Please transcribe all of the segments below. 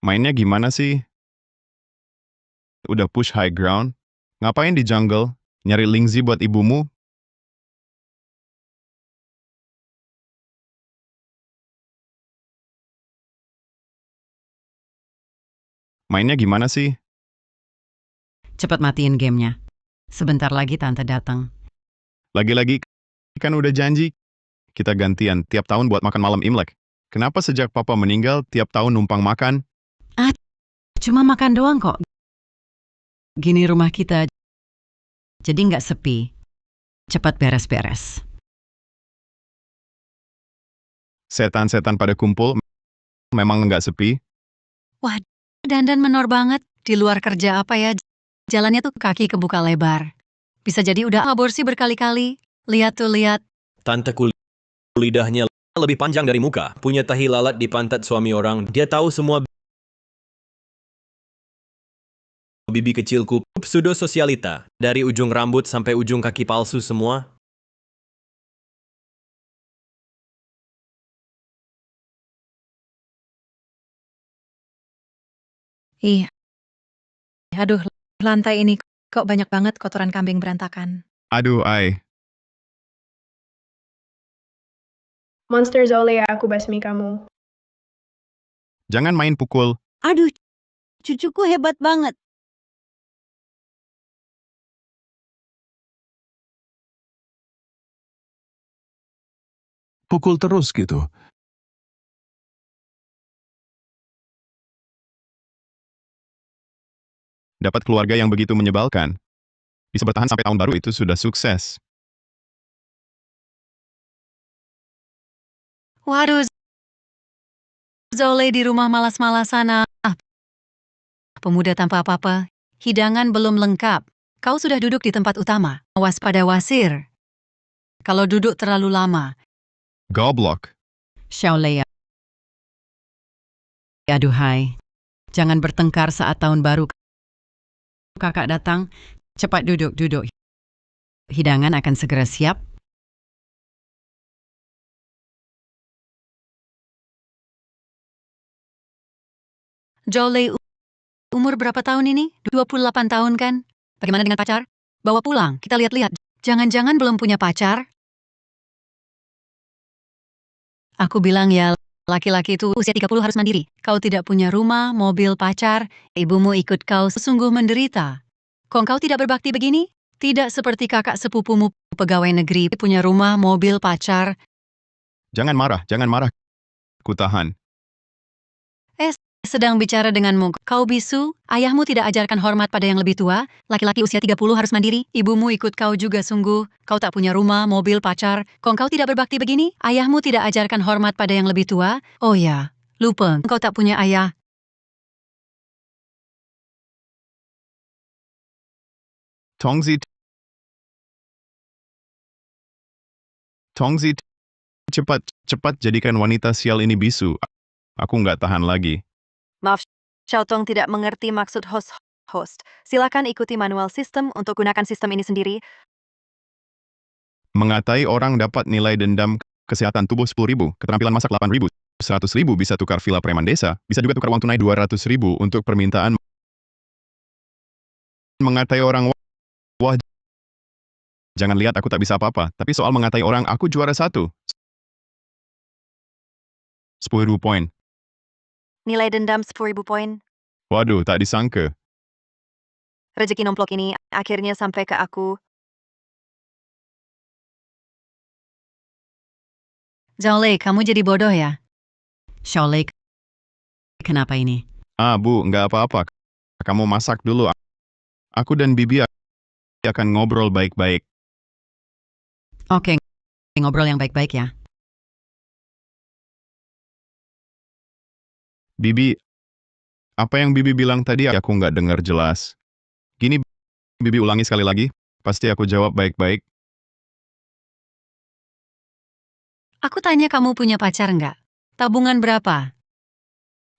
Mainnya gimana sih? Udah push high ground? Ngapain di jungle? Nyari Lingzi buat ibumu? Mainnya gimana sih? Cepat matiin gamenya. Sebentar lagi tante datang. Lagi-lagi kan udah janji kita gantian tiap tahun buat makan malam Imlek. Kenapa sejak papa meninggal tiap tahun numpang makan? Cuma makan doang kok. Gini rumah kita, jadi nggak sepi. Cepat beres-beres. Setan-setan pada kumpul, memang nggak sepi? Wah, dandan menor banget. Di luar kerja apa ya? Jalannya tuh kaki kebuka lebar. Bisa jadi udah aborsi berkali-kali. Lihat tuh, lihat. Tante lidahnya lebih panjang dari muka. Punya tahi lalat di pantat suami orang. Dia tahu semua bibi kecilku. Pseudo-sosialita. Dari ujung rambut sampai ujung kaki palsu semua. Ih, aduh, lantai ini kok banyak banget kotoran kambing berantakan. Aduh, ay. Monster Zole, aku basmi kamu. Jangan main pukul. Aduh, cucuku hebat banget. Pukul terus gitu. Dapat keluarga yang begitu menyebalkan. Bisa bertahan sampai tahun baru itu sudah sukses. Waduh, Zole di rumah malas-malasan. Pemuda tanpa apa-apa. Hidangan belum lengkap. Kau sudah duduk di tempat utama. Waspada wasir. Kalau duduk terlalu lama. Goblok. Xiaolei. Aduhai. Jangan bertengkar saat tahun baru. Kakak datang. Cepat duduk. Hidangan akan segera siap. Zole, umur berapa tahun ini? 28 tahun kan? Bagaimana dengan pacar? Bawa pulang, kita lihat-lihat. Jangan-jangan belum punya pacar? Aku bilang ya, laki-laki itu usia 30 harus mandiri. Kau tidak punya rumah, mobil, pacar, ibumu ikut kau sungguh menderita. Kok kau tidak berbakti begini? Tidak seperti kakak sepupumu, pegawai negeri, punya rumah, mobil, pacar. Jangan marah. Kutahan. Sedang bicara denganmu. Kau bisu, ayahmu tidak ajarkan hormat pada yang lebih tua, laki-laki usia 30 harus mandiri, ibumu ikut kau juga sungguh, kau tak punya rumah, mobil, pacar, kok kau tidak berbakti begini? Ayahmu tidak ajarkan hormat pada yang lebih tua? Oh ya, lupa, kau tak punya ayah. Tongzi, cepat jadikan wanita sial ini bisu. Aku nggak tahan lagi. Maaf, Xiaotong tidak mengerti maksud host. Silakan ikuti manual sistem untuk gunakan sistem ini sendiri. Mengatai orang dapat nilai dendam kesehatan tubuh 10.000, keterampilan masak 8.000, 100.000 bisa tukar villa preman desa, bisa juga tukar uang tunai 200.000 untuk permintaan. Mengatai orang, wah, jangan lihat aku tak bisa apa-apa, tapi soal mengatai orang aku juara 1. 10.000 poin. Nilai dendam 10.000 poin. Waduh, tak disangka. Rezeki nomplok ini akhirnya sampai ke aku. Zole, kamu jadi bodoh ya? Xiaolei. Kenapa ini? Bu, nggak apa-apa. Kamu masak dulu. Aku dan Bibi akan ngobrol baik-baik. Oke, ngobrol yang baik-baik ya. Bibi, apa yang Bibi bilang tadi aku nggak dengar jelas. Gini, Bibi ulangi sekali lagi, pasti aku jawab baik-baik. Aku tanya kamu punya pacar nggak? Tabungan berapa?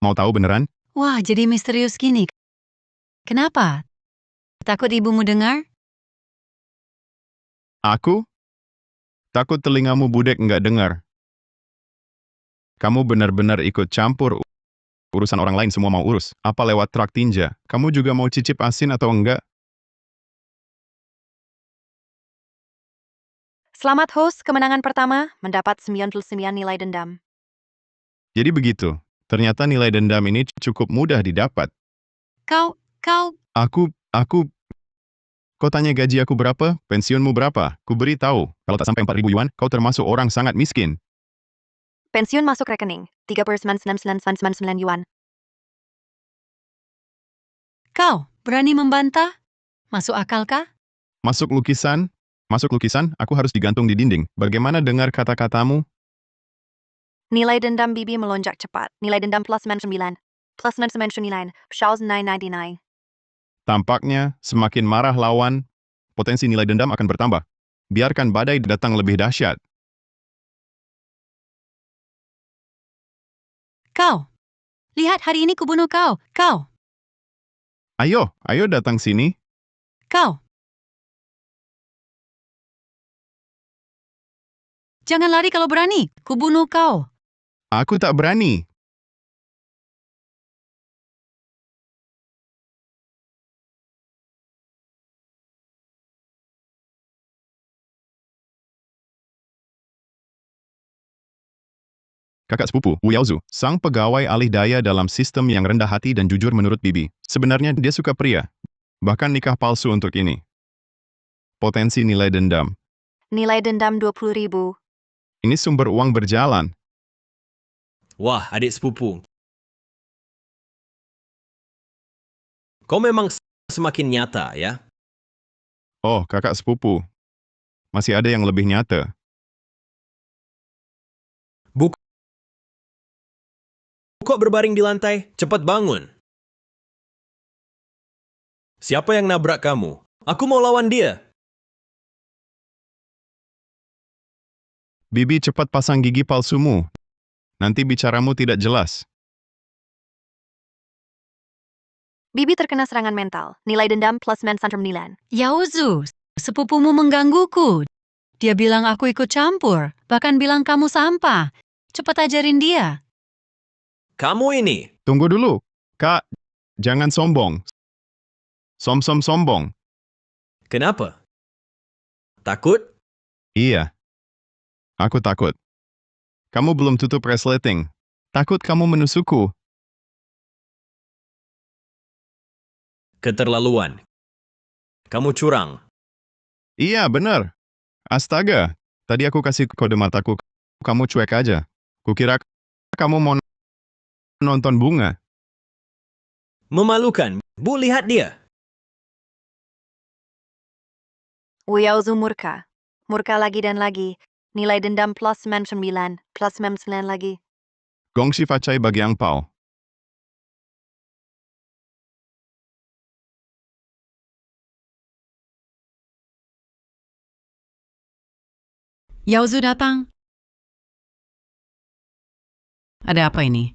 Mau tahu beneran? Wah, jadi misterius gini. Kenapa? Takut ibumu dengar? Aku? Takut telingamu budek nggak dengar. Kamu benar-benar ikut campur urusan orang lain semua mau urus. Apa lewat truk tinja? Kamu juga mau cicip asin atau enggak? Selamat host, kemenangan pertama mendapat 99 nilai dendam. Jadi begitu. Ternyata nilai dendam ini cukup mudah didapat. Kau, Aku... Kau tanya gaji aku berapa? Pensiunmu berapa? Ku beri tahu. Kalau tak sampai 4.000 yuan, kau termasuk orang sangat miskin. Pensiun masuk rekening, 39.999 yuan. kau berani membantah? Masuk akal kah? Masuk lukisan? Masuk lukisan, aku harus digantung di dinding. Bagaimana dengar kata-katamu? Nilai dendam Bibi melonjak cepat. Nilai dendam plus 99. Plus 99. Shaws 999. Tampaknya, semakin marah lawan, potensi nilai dendam akan bertambah. Biarkan badai datang lebih dahsyat. Kau, lihat hari ini kubunuh kau. Kau, Ayo datang sini. kau. Jangan lari kalau berani. Kubunuh kau. Aku tak berani. Kakak sepupu, Wu Yaozu, sang pegawai alih daya dalam sistem yang rendah hati dan jujur menurut Bibi. Sebenarnya dia suka pria. Bahkan nikah palsu untuk ini. Potensi nilai dendam. Nilai dendam 20.000. Ini sumber uang berjalan. Wah, adik sepupu. Kau memang semakin nyata, ya? Oh, kakak sepupu. Masih ada yang lebih nyata. Kok berbaring di lantai? Cepat bangun. Siapa yang nabrak kamu? Aku mau lawan dia. Bibi, cepat pasang gigi palsumu. Nanti bicaramu tidak jelas. Bibi terkena serangan mental. Nilai dendam plus 99. Yaozu, sepupumu menggangguku. Dia bilang aku ikut campur. Bahkan bilang kamu sampah. Cepat ajarin dia. Kamu ini. Tunggu dulu. Kak, jangan sombong. Sombong. Kenapa? Takut? Iya. Aku takut. Kamu belum tutup resleting. Takut kamu menusukku. Keterlaluan. Kamu curang. Iya, benar. Astaga. Tadi aku kasih kode mataku. Kamu cuek aja. Kukira kamu mau nonton bunga. Memalukan. Bu, lihat dia. Wu Yaozu murka. Murka lagi dan lagi. Nilai dendam plus 99. Plus 99 lagi. Gongshi facai bagi angpau. Yaozu datang. Ada apa ini?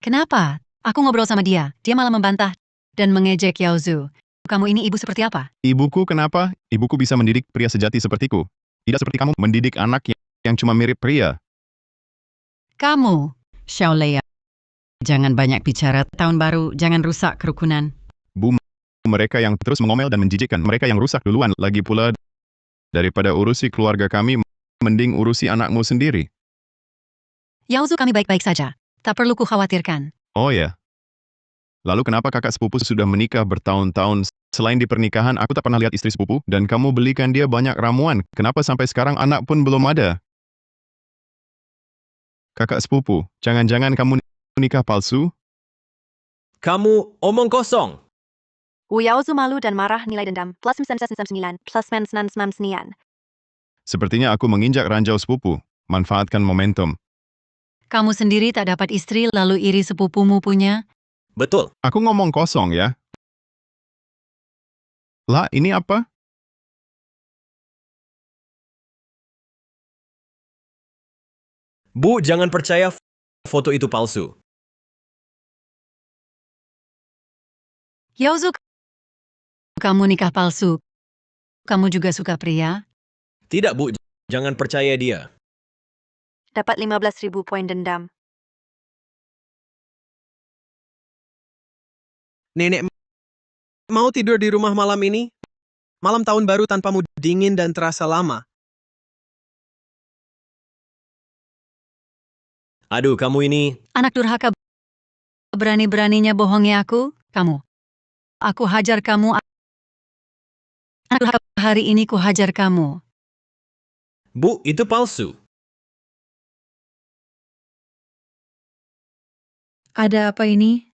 Kenapa? Aku ngobrol sama dia. Dia malah membantah dan mengejek Yaozu. Kamu ini ibu seperti apa? Ibuku kenapa? Ibuku bisa mendidik pria sejati sepertiku. Tidak seperti kamu mendidik anak yang cuma mirip pria. Kamu. Xiao Lei, jangan banyak bicara. Tahun baru, jangan rusak kerukunan. Bu, mereka yang terus mengomel dan menjijikkan. Mereka yang rusak duluan. Lagi pula, daripada urusi keluarga kami, mending urusi anakmu sendiri. Yaozu, kami baik-baik saja. Tak perlu kukhawatirkan. Oh ya. Lalu kenapa kakak sepupu sudah menikah bertahun-tahun? Selain di pernikahan, aku tak pernah lihat istri sepupu, dan kamu belikan dia banyak ramuan. Kenapa sampai sekarang anak pun belum ada? Kakak sepupu, jangan-jangan kamu nikah palsu? Kamu omong kosong. Wu Yaozu malu dan marah. Nilai dendam plus 99. Plus 99. Sepertinya aku menginjak ranjau sepupu. Manfaatkan momentum. Kamu sendiri tak dapat istri lalu iri sepupumu punya? Betul. Aku ngomong kosong ya. Lah, ini apa? Bu, jangan percaya foto itu palsu. Yaozu, kamu nikah palsu. Kamu juga suka pria? Tidak, Bu. Jangan percaya dia. Dapat 15.000 poin dendam. Nenek mau tidur di rumah malam ini? Malam tahun baru tanpamu dingin dan terasa lama. Aduh, kamu ini... Anak durhaka berani-beraninya bohongi aku, kamu. Aku hajar kamu. Anak durhaka hari ini ku hajar kamu. Bu, itu palsu. Ada apa ini?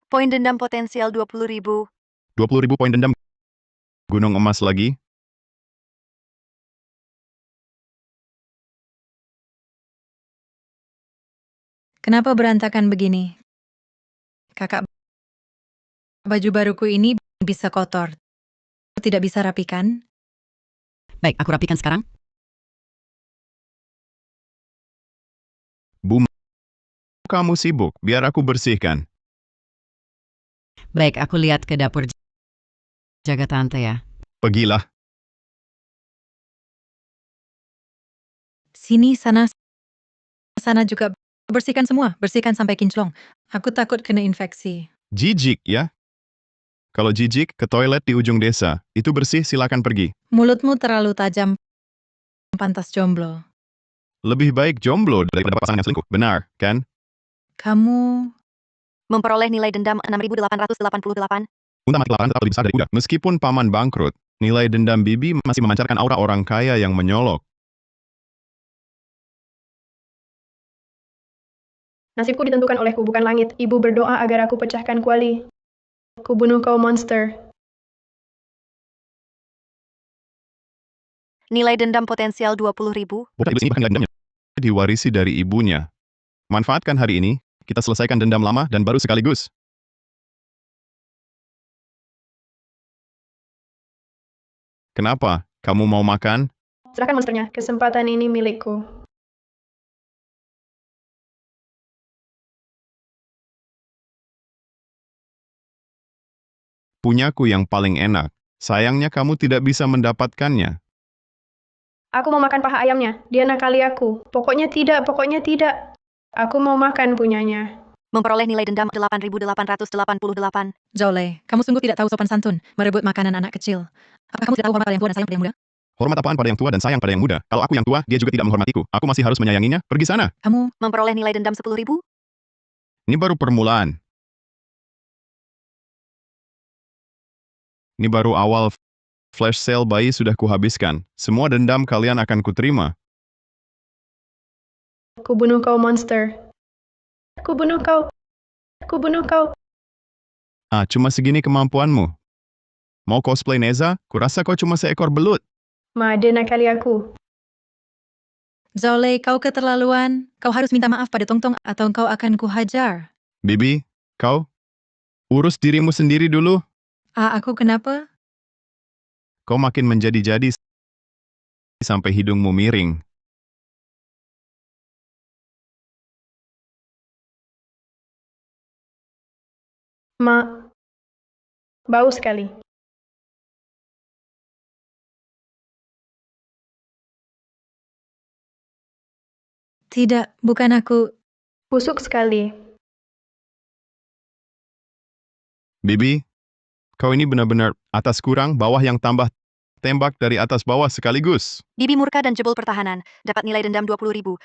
Poin dendam potensial 20.000. 20.000 poin dendam. Gunung emas lagi. Kenapa berantakan begini? Kakak, baju baruku ini bisa kotor. Tidak bisa rapikan? Baik, aku rapikan sekarang. Bu, kamu sibuk, biar aku bersihkan. Baik, aku lihat ke dapur jaga tante ya. Pergilah. Sini, sana juga. Bersihkan semua, bersihkan sampai kinclong. Aku takut kena infeksi. Jijik ya. Kalau jijik, ke toilet di ujung desa. Itu bersih, silakan pergi. Mulutmu terlalu tajam, pantas jomblo. Lebih baik jomblo daripada pasangan yang selingkuh. Benar, kan? Kamu... Memperoleh nilai dendam 6.888. Unta mati kelaparan tetap lebih besar dari kuda. Meskipun paman bangkrut, nilai dendam Bibi masih memancarkan aura orang kaya yang menyolok. Nasibku ditentukan olehku, bukan langit. Ibu berdoa agar aku pecahkan kuali. Ku bunuh kau, monster. Nilai dendam potensial 20.000. Bukan iblis ini bahkan nilai dendamnya diwarisi dari ibunya. Manfaatkan hari ini, kita selesaikan dendam lama dan baru sekaligus. Kenapa? Kamu mau makan? Serahkan monsternya. Kesempatan ini milikku. Punyaku yang paling enak. Sayangnya kamu tidak bisa mendapatkannya. Aku mau makan paha ayamnya. Dia nakali aku. Pokoknya tidak, pokoknya tidak. Aku mau makan punyanya. Memperoleh nilai dendam 8.888. Joleh, kamu sungguh tidak tahu sopan santun, merebut makanan anak kecil. Apakah kamu tidak tahu hormat pada yang tua dan sayang pada yang muda? Hormat apaan pada yang tua dan sayang pada yang muda? Kalau aku yang tua, dia juga tidak menghormatiku. Aku masih harus menyayanginya. Pergi sana. Kamu... Memperoleh nilai dendam 10.000. Ini baru permulaan. Ini baru awal. Flash sale bayi sudah kuhabiskan. Semua dendam kalian akan kuterima. Ku bunuh kau, monster. Ku bunuh kau. Ku bunuh kau. Ah, cuma segini kemampuanmu. Mau cosplay Neza? Kurasa kau cuma seekor belut. Ma, dia nakali aku. Joleh, kau keterlaluan. Kau harus minta maaf pada Tongtong atau kau akan kuhajar. Bibi, kau? Urus dirimu sendiri dulu. Aku kenapa? Kau makin menjadi-jadi sampai hidungmu miring. Ma, bau sekali. Tidak, bukan aku. Busuk sekali. Bibi, kau ini benar-benar atas kurang, bawah yang tambah tembak dari atas bawah sekaligus. Bibi murka dan jebol pertahanan. Dapat nilai dendam 20.000.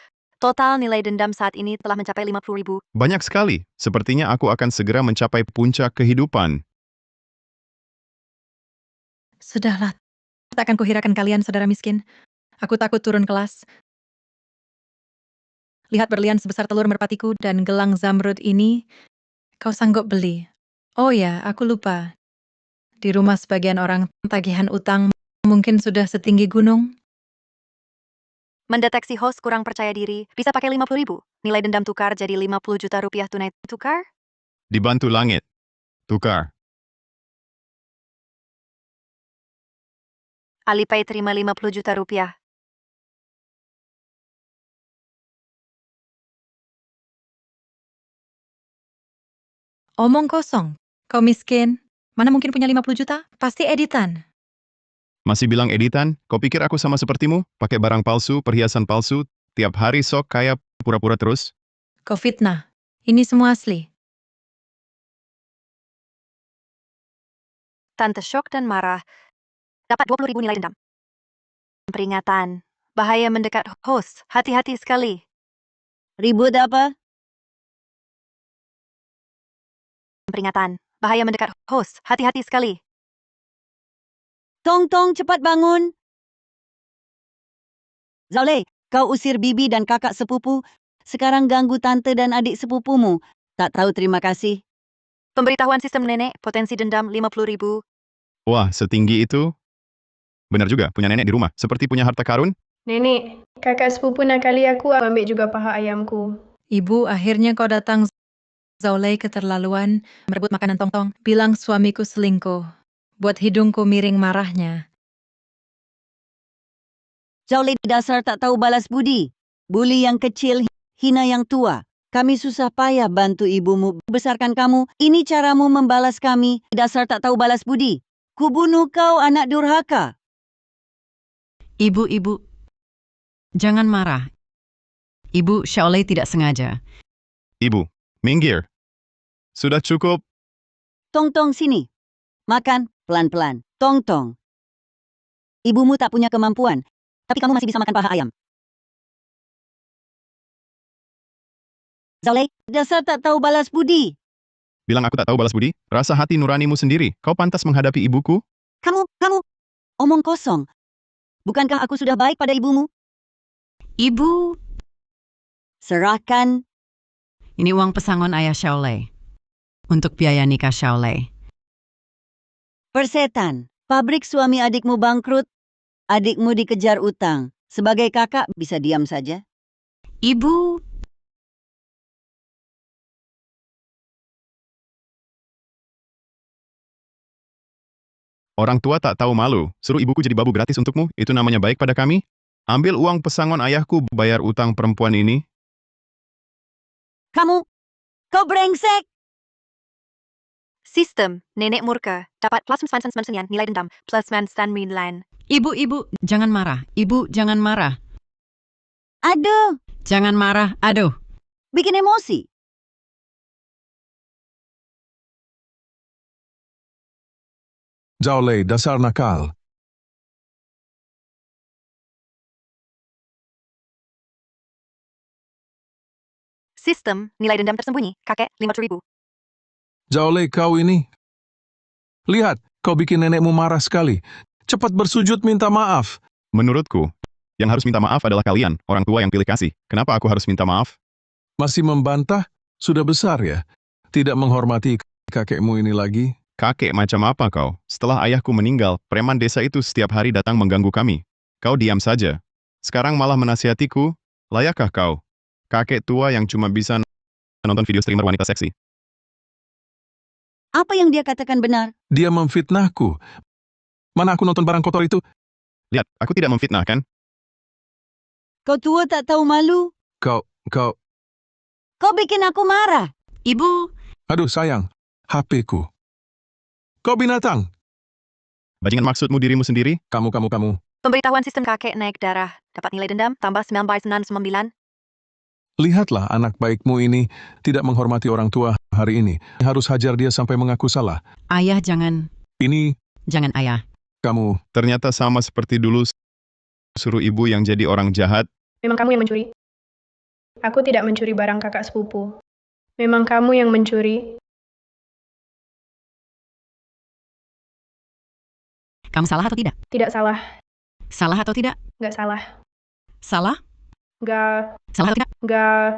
Total nilai dendam saat ini telah mencapai 50.000. Banyak sekali. Sepertinya aku akan segera mencapai puncak kehidupan. Sudahlah, tak akan kuhirakan kalian, saudara miskin. Aku takut turun kelas. Lihat berlian sebesar telur merpatiku dan gelang zamrud ini. Kau sanggup beli. Oh ya, aku lupa. Di rumah sebagian orang, tagihan utang mungkin sudah setinggi gunung. Mendeteksi host kurang percaya diri, bisa pakai 50.000. Nilai dendam tukar jadi 50 juta rupiah tunai tukar. Dibantu langit. Tukar. Alipay terima 50 juta rupiah. Omong kosong. Kau miskin. Mana mungkin punya 50 juta? Pasti editan. Masih bilang editan? Kau pikir aku sama sepertimu? Pakai barang palsu, perhiasan palsu, tiap hari sok kaya pura-pura terus? Kau fitnah. Ini semua asli. Tante syok dan marah. Dapat 20.000 nilai dendam. Peringatan. Bahaya mendekat host. Hati-hati sekali. Ribut apa? Peringatan. Bahaya mendekat host. Hati-hati sekali. Tong Tong, cepat bangun. Zaulay, kau usir bibi dan kakak sepupu. Sekarang ganggu tante dan adik sepupumu. Tak tahu terima kasih. Pemberitahuan sistem nenek. Potensi dendam 50.000. Wah, setinggi itu? Benar juga, punya nenek di rumah. Seperti punya harta karun? Nenek, kakak sepupu nakali aku ambil juga paha ayamku. Ibu, akhirnya kau datang. Zaulay keterlaluan, merebut makanan Tong-Tong. Bilang suamiku selingkuh. Buat hidungku miring marahnya. Zaulay dasar tak tahu balas budi. Buli yang kecil, hina yang tua. Kami susah payah bantu ibumu besarkan kamu. Ini caramu membalas kami. Dasar tak tahu balas budi. Kubunuh kau, anak durhaka. Ibu, jangan marah. Ibu, Shaolei tidak sengaja. Ibu, minggir. Sudah cukup. Tong Tong, sini. Makan pelan-pelan. Tong Tong. Ibumu tak punya kemampuan, tapi kamu masih bisa makan paha ayam. Zaulay, dasar tak tahu balas budi. Bilang aku tak tahu balas budi? Rasa hati nuranimu sendiri. Kau pantas menghadapi ibuku? Kamu, omong kosong. Bukankah aku sudah baik pada ibumu? Ibu, Serahkan. ini uang pesangon ayah Shaolei. Untuk biaya nikah Shaolei. Persetan. Pabrik suami adikmu bangkrut. Adikmu dikejar utang. Sebagai kakak bisa diam saja. Ibu, Orang tua tak tahu malu. Suruh ibuku jadi babu gratis untukmu. Itu namanya baik pada kami? Ambil uang pesangon ayahku bayar utang perempuan ini. Kau brengsek. Sistem. Nenek murka. Dapat plus 99 nilai dendam. Plus 99. ibu, jangan marah. Ibu, jangan marah. Aduh, Jangan marah, aduh. bikin emosi. Zaulay, dasar nakal. Sistem. Nilai dendam tersembunyi. Kakek 50.000. Zaulay, kau ini. Lihat, kau bikin nenekmu marah sekali. Cepat bersujud minta maaf. Menurutku, yang harus minta maaf adalah kalian, orang tua yang pilih kasih. Kenapa aku harus minta maaf? Masih membantah? Sudah besar ya? Tidak menghormati kakekmu ini lagi? Kakek macam apa kau? Setelah ayahku meninggal, preman desa itu setiap hari datang mengganggu kami. Kau diam saja. Sekarang malah menasihatiku? Layakkah kau? Kakek tua yang cuma bisa nonton video streamer wanita seksi. Apa yang dia katakan benar? Dia memfitnahku. Mana aku nonton barang kotor itu? Lihat, aku tidak memfitnah kan? Kau tua tak tahu malu. Kau, Kau bikin aku marah. Ibu, aduh sayang, HP-ku. Kau binatang. Bajingan maksudmu dirimu sendiri? Kamu. Pemberitahuan sistem kakek naik darah. Dapat nilai dendam. Tambah 9/99. Lihatlah anak baikmu ini tidak menghormati orang tua hari ini. Harus hajar dia sampai mengaku salah. ayah jangan. Ini, Jangan ayah. kamu. Ternyata sama seperti dulu, suruh ibu yang jadi orang jahat. Memang kamu yang mencuri. Aku tidak mencuri barang kakak sepupu. Memang kamu yang mencuri. Kamu salah atau tidak? Tidak salah. Salah atau tidak? Nggak salah. Salah? Nggak, Salah atau tidak? nggak,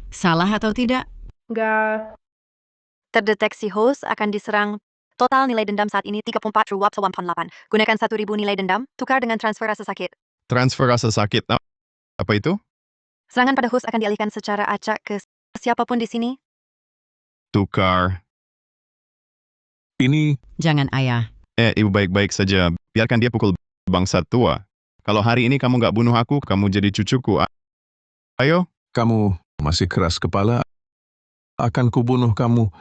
Salah atau tidak? nggak. Terdeteksi host akan diserang. Total nilai dendam saat ini 34 rupiah 1.8. Gunakan 1.000 nilai dendam. Tukar dengan transfer rasa sakit. Transfer rasa sakit. Apa itu? Serangan pada host akan dialihkan secara acak ke siapapun di sini. Tukar. Ini, Jangan ayah. Ibu baik-baik saja. Biarkan dia pukul bangsa tua. Kalau hari ini kamu nggak bunuh aku, kamu jadi cucuku. Ayo. kamu masih keras kepala. Akan kubunuh kamu.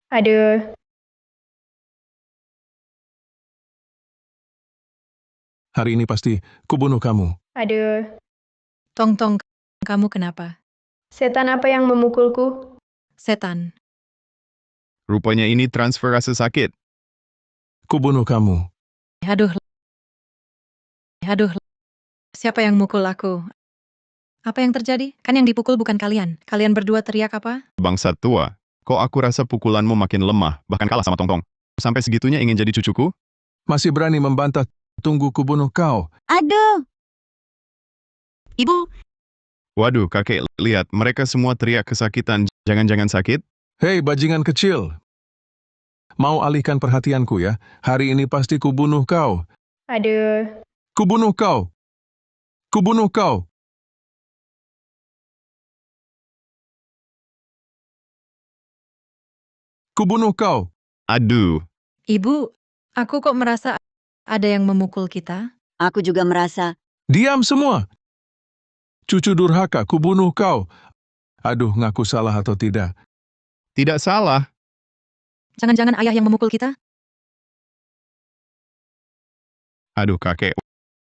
Ada. Hari ini pasti kubunuh kamu. Ada. Tong-tong, kamu kenapa? Setan apa yang memukulku? Setan. Rupanya ini transfer rasa sakit. Kubunuh kamu. Aduh. Aduh. Siapa yang mukul aku? Apa yang terjadi? Kan yang dipukul bukan kalian. Kalian berdua teriak apa? Bangsat tua, kok aku rasa pukulanmu makin lemah, bahkan kalah sama Tongtong. Sampai segitunya ingin jadi cucuku? Masih berani membantah, tunggu kubunuh kau. Aduh, Ibu, Waduh, kakek, lihat, mereka semua teriak kesakitan. Jangan-jangan sakit? Hei bajingan kecil. Mau alihkan perhatianku ya, hari ini pasti kubunuh kau. Aduh, Kubunuh kau. Kubunuh kau. Kubunuh kau. Aduh, Ibu, aku kok merasa ada yang memukul kita? aku juga merasa. Diam semua. Cucu durhaka, kubunuh kau. Aduh, ngaku salah atau tidak? tidak salah. Jangan-jangan ayah yang memukul kita? Aduh, kakek,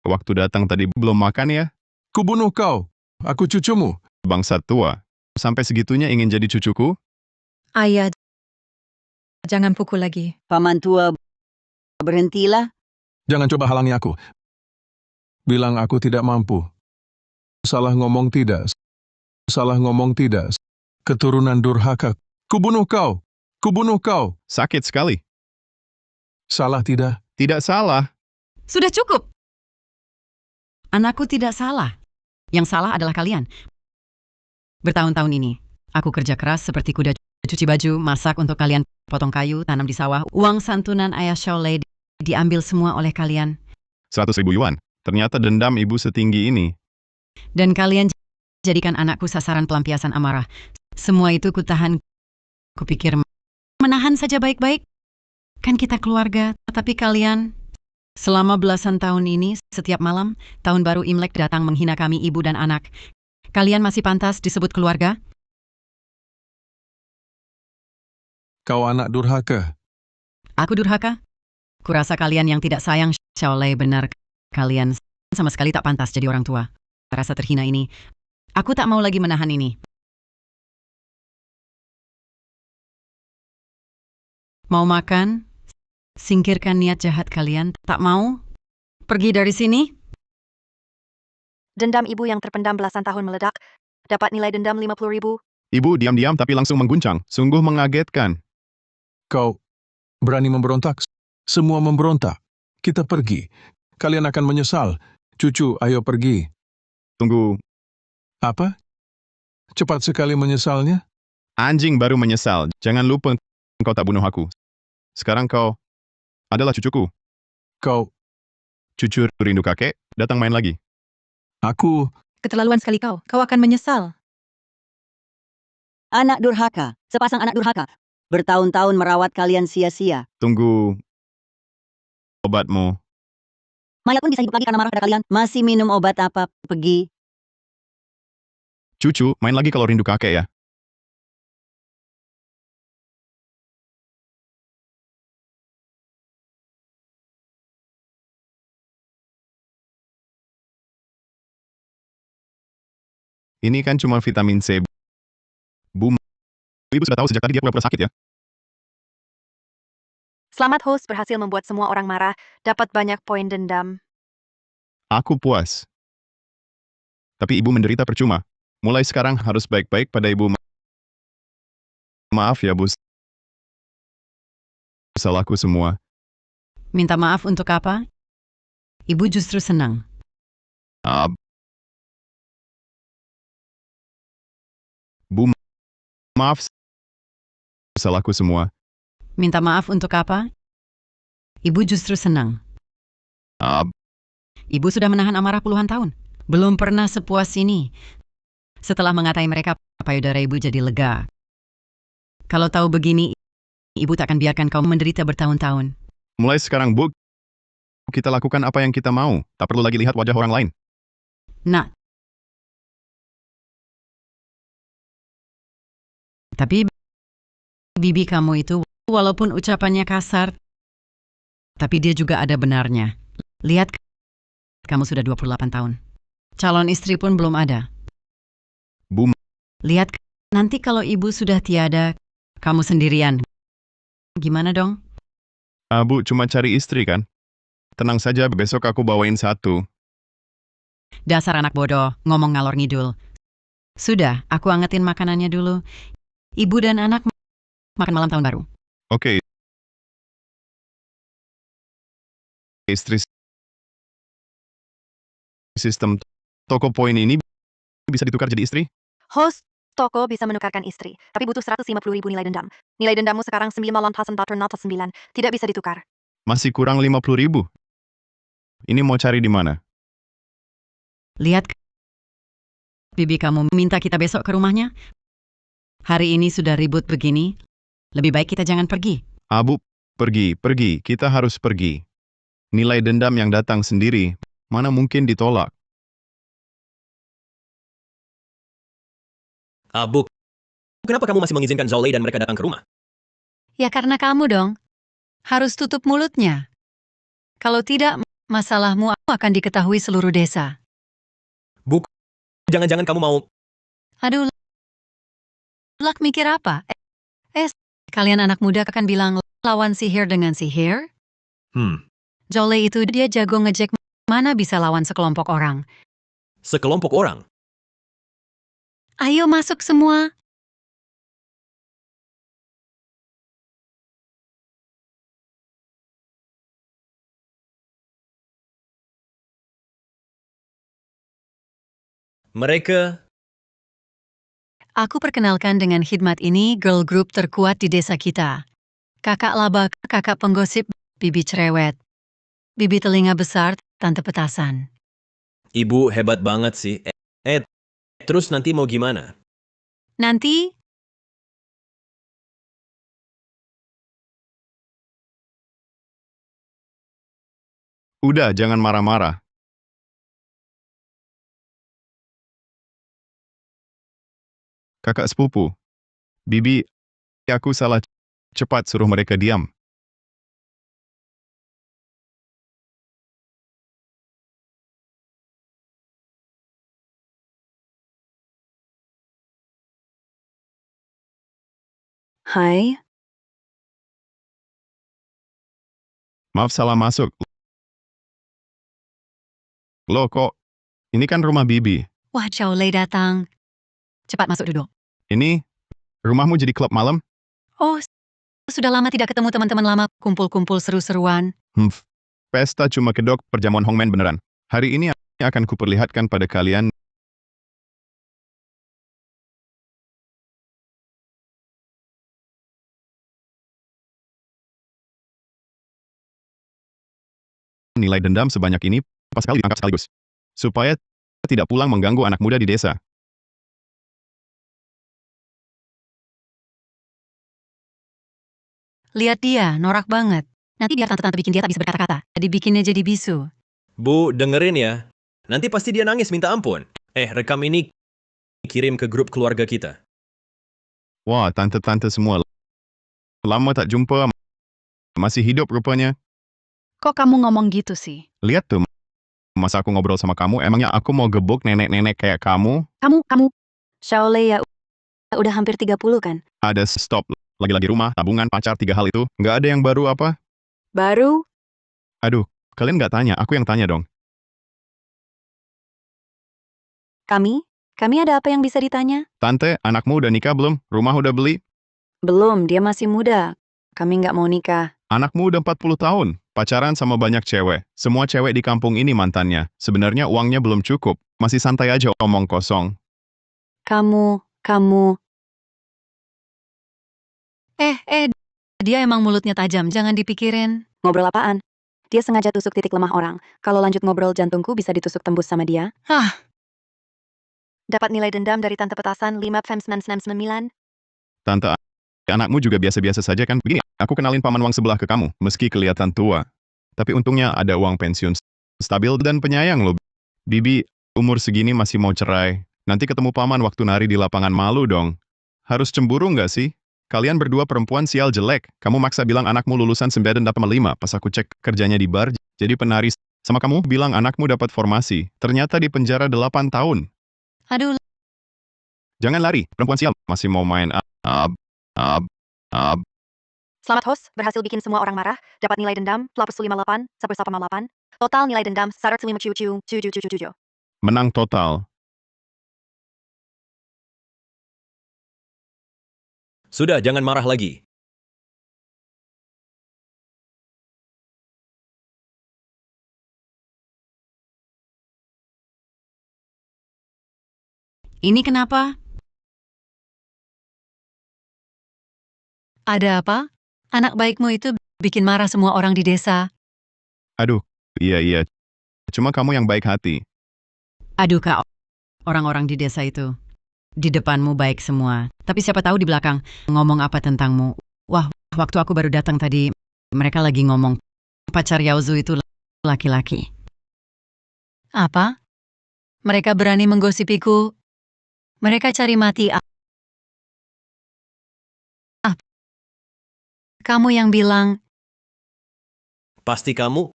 waktu datang tadi belum makan ya? Kubunuh kau. Aku cucumu. Bangsat tua, sampai segitunya ingin jadi cucuku? Ayah, jangan pukul lagi. Paman tua, berhentilah. Jangan coba halangi aku. Bilang aku tidak mampu. Salah ngomong tidak. Salah ngomong tidak. Keturunan durhaka. Kubunuh kau. Kubunuh kau. Sakit sekali. Salah tidak? Tidak salah. sudah cukup. Anakku tidak salah. Yang salah adalah kalian. Bertahun-tahun ini, aku kerja keras seperti kuda, cuci baju, masak untuk kalian, potong kayu, tanam di sawah. Uang santunan ayah Shaolei diambil semua oleh kalian. 100.000 yuan. Ternyata dendam ibu setinggi ini. Dan kalian jadikan anakku sasaran pelampiasan amarah. Semua itu kutahan. Kupikir menahan saja baik-baik. Kan kita keluarga, tapi kalian... Selama belasan tahun ini, setiap malam, tahun baru Imlek datang menghina kami ibu dan anak. Kalian masih pantas disebut keluarga? Kau anak durhaka. Aku durhaka? Kurasa kalian yang tidak sayang Shaolei benar. Kalian sama sekali tak pantas jadi orang tua. Rasa terhina ini. Aku tak mau lagi menahan ini. Mau makan? Singkirkan niat jahat kalian. Tak mau? Pergi dari sini? Dendam ibu yang terpendam belasan tahun meledak. Dapat nilai dendam 50.000. Ibu diam-diam tapi langsung mengguncang. Sungguh mengagetkan. Kau berani memberontak? Semua memberontak. Kita pergi. Kalian akan menyesal. Cucu, ayo pergi. Tunggu, Apa? Cepat sekali menyesalnya? anjing baru menyesal. Jangan lupa engkau tak bunuh aku. Sekarang kau adalah cucuku. Kau, Cucu rindu kakek, datang main lagi. aku, Keterlaluan sekali kau. Kau akan menyesal. Anak durhaka, sepasang anak durhaka. Bertahun-tahun merawat kalian sia-sia. Tunggu obatmu. Maya pun bisa hidup lagi karena marah pada kalian. Masih minum obat apa? Pergi. Cucu, main lagi kalau rindu kakek ya. Ini kan cuma vitamin C. Boom. Ibu sudah tahu sejak tadi dia pura-pura sakit ya. Selamat host berhasil membuat semua orang marah. Dapat banyak poin dendam. Aku puas. Tapi ibu menderita percuma. Mulai sekarang harus baik-baik pada ibu. Maaf ya, Bus. Salahku semua. Minta maaf untuk apa? Ibu justru senang. Bu, maaf. Salahku semua. Minta maaf untuk apa? Ibu justru senang. Ibu sudah menahan amarah puluhan tahun. Belum pernah sepuas ini. Setelah mengatai mereka, payudara ibu jadi lega. Kalau tahu begini, ibu tak akan biarkan kau menderita bertahun-tahun. Mulai sekarang, Bu, kita lakukan apa yang kita mau. Tak perlu lagi lihat wajah orang lain. Nah, tapi bibi kamu itu, walaupun ucapannya kasar, tapi dia juga ada benarnya. Lihat, kamu sudah 28 tahun. Calon istri pun belum ada. Bu, Lihat, nanti kalau ibu sudah tiada, kamu sendirian. Gimana dong? Bu cuma cari istri kan? Tenang saja, besok aku bawain satu. Dasar anak bodoh, ngomong ngalor ngidul. Sudah, aku angetin makanannya dulu. Ibu dan anak makan malam tahun baru. Oke. Istri sistem toko poin ini bisa ditukar jadi istri? Host toko bisa menukarkan istri, tapi butuh 150.000 nilai dendam. Nilai dendammu sekarang 9,9. Tidak bisa ditukar. Masih kurang 50.000. Ini mau cari di mana? Lihat, bibi kamu minta kita besok ke rumahnya. Hari ini sudah ribut begini, lebih baik kita jangan pergi. Bu, pergi. Kita harus pergi. Nilai dendam yang datang sendiri, mana mungkin ditolak? Bu, kenapa kamu masih mengizinkan Zhao Lei dan mereka datang ke rumah? Ya karena kamu dong. Harus tutup mulutnya. Kalau tidak, masalahmu akan diketahui seluruh desa. Bu, jangan-jangan kamu mau... Aduh, Lak mikir apa? Kalian anak muda akan bilang lawan sihir dengan sihir? Zhao Lei itu dia jago ngejek, mana bisa lawan sekelompok orang. Sekelompok orang? Ayo masuk semua. Mereka... Aku perkenalkan dengan khidmat ini girl group terkuat di desa kita. Kakak laba, kakak penggosip, bibi cerewet. Bibi telinga besar, tante petasan. Ibu hebat banget sih. Terus nanti mau gimana? Nanti, Udah, jangan marah-marah. Kakak sepupu. Bibi, aku salah. Cepat suruh mereka diam. Hai, Maaf salah masuk. Loh kok, ini kan rumah Bibi. wah Zhao Lei datang. Cepat masuk duduk. Ini, rumahmu jadi klub malam? Oh, sudah lama tidak ketemu teman-teman lama, kumpul-kumpul seru-seruan. Pesta cuma kedok perjamuan Hongmen beneran. Hari ini akan kuperlihatkan pada kalian nilai dendam sebanyak ini pas kali ditangkap sekaligus. Supaya tidak pulang mengganggu anak muda di desa. Lihat dia, norak banget. Nanti biar tante-tante bikin dia tak bisa berkata-kata. Jadi bikinnya jadi bisu. Bu, dengerin ya. Nanti pasti dia nangis minta ampun. Rekam ini kirim ke grup keluarga kita. Wah, tante-tante semua. Lama tak jumpa. Masih hidup rupanya. Kok kamu ngomong gitu sih? Lihat tuh. Masa aku ngobrol sama kamu, emangnya aku mau gebuk nenek-nenek kayak kamu? Kamu, Zhao Lei ya udah hampir 30 kan? Ada stop. Lagi-lagi rumah, tabungan, pacar, 3 hal itu. Nggak ada yang baru apa? Baru? Aduh, kalian nggak tanya, aku yang tanya dong. Kami ada apa yang bisa ditanya? Tante, anakmu udah nikah belum? Rumah udah beli? Belum, dia masih muda. Kami nggak mau nikah. Anakmu udah 40 tahun, pacaran sama banyak cewek. Semua cewek di kampung ini mantannya. Sebenarnya uangnya belum cukup. Masih santai aja omong kosong. Kamu, Dia emang mulutnya tajam, jangan dipikirin. ngobrol apaan? Dia sengaja tusuk titik lemah orang. Kalau lanjut ngobrol jantungku bisa ditusuk tembus sama dia. Dapat nilai dendam dari tante petasan 5,999. Tante, anakmu juga biasa-biasa saja kan? Begini, aku kenalin paman Wang sebelah ke kamu, meski kelihatan tua. Tapi untungnya ada uang pensiun stabil dan penyayang loh. Bibi, umur segini masih mau cerai. Nanti ketemu paman waktu nari di lapangan malu dong. Harus cemburu nggak sih? Kalian berdua perempuan sial jelek. Kamu maksa bilang anakmu lulusan 9,5. Pas aku cek kerjanya di bar, jadi penari. Sama kamu bilang anakmu dapat formasi. Ternyata di penjara 8 tahun. Aduh, Jangan lari, perempuan sial. Masih mau main Selamat host, berhasil bikin semua orang marah, dapat nilai dendam, plus 58, 1,8. Total nilai dendam, 157. menang total. Sudah, jangan marah lagi. Ini kenapa? Ada apa? Anak baikmu itu bikin marah semua orang di desa. Aduh, iya. Cuma kamu yang baik hati. Aduh Kak, orang-orang di desa itu. Di depanmu baik semua. Tapi siapa tahu di belakang ngomong apa tentangmu. Wah, waktu aku baru datang tadi, mereka lagi ngomong pacar Yaozu itu laki-laki. Apa? Mereka berani menggosipiku. Mereka cari mati. Kamu yang bilang, Pasti kamu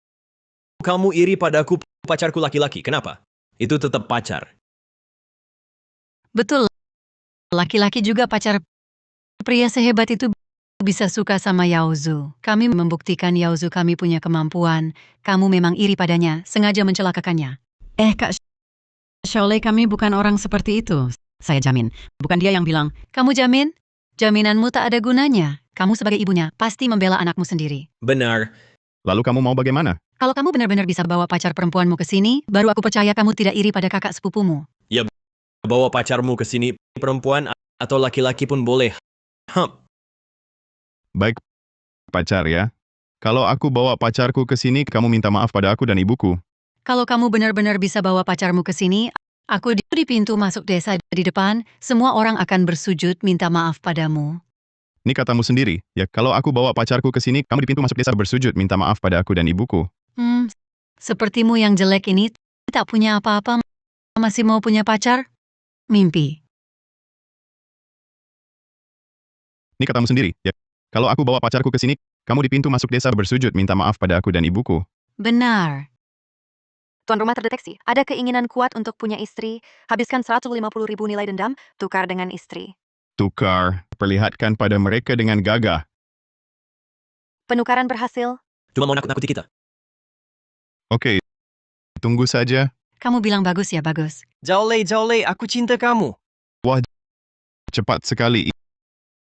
iri padaku, pacarku laki-laki. Kenapa? Itu tetap pacar. betul, laki-laki juga pacar. Pria sehebat itu bisa suka sama Yaozu. Kami membuktikan Yaozu kami punya kemampuan. Kamu memang iri padanya, sengaja mencelakakannya. Kak Shaolei, kami bukan orang seperti itu. Saya jamin, bukan dia yang bilang. Kamu jamin? Jaminanmu tak ada gunanya. Kamu sebagai ibunya pasti membela anakmu sendiri. Benar. Lalu kamu mau bagaimana? Kalau kamu benar-benar bisa bawa pacar perempuanmu ke sini, baru aku percaya kamu tidak iri pada kakak sepupumu. Bawa pacarmu ke sini, perempuan atau laki-laki pun boleh. Baik, pacar ya. Kalau aku bawa pacarku ke sini, kamu minta maaf pada aku dan ibuku. Kalau kamu benar-benar bisa bawa pacarmu ke sini, aku di pintu masuk desa di depan, semua orang akan bersujud minta maaf padamu. Ini katamu sendiri, ya kalau aku bawa pacarku ke sini, kamu di pintu masuk desa bersujud minta maaf pada aku dan ibuku. Sepertimu yang jelek ini tak punya apa-apa, masih mau punya pacar? Mimpi. Ini katamu sendiri, ya kalau aku bawa pacarku ke sini, kamu di pintu masuk desa bersujud minta maaf pada aku dan ibuku. Benar. Tuan rumah terdeteksi, ada keinginan kuat untuk punya istri, habiskan 150.000 nilai dendam, tukar dengan istri. Tukar, perlihatkan pada mereka dengan gagah. Penukaran berhasil. Cuma mau nakut-nakuti kita. Oke, tunggu saja. Kamu bilang bagus ya, bagus. Jaolei, aku cinta kamu. Cepat sekali.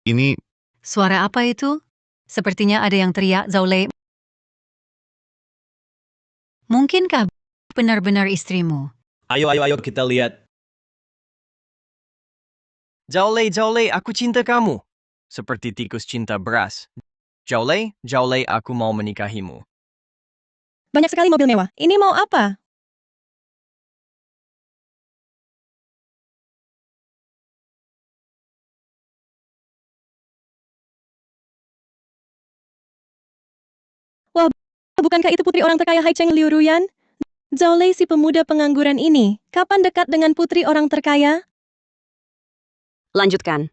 Ini, Suara apa itu? Sepertinya ada yang teriak, Zaulei. Mungkinkah benar-benar istrimu? Ayo kita lihat. Jaolei, aku cinta kamu. Seperti tikus cinta beras. Jaolei, aku mau menikahimu. Banyak sekali mobil mewah. Ini mau apa? Wah, bukankah itu putri orang terkaya Hai Cheng Liu Ruyan? Zhao Lei si pemuda pengangguran ini, kapan dekat dengan putri orang terkaya? Lanjutkan.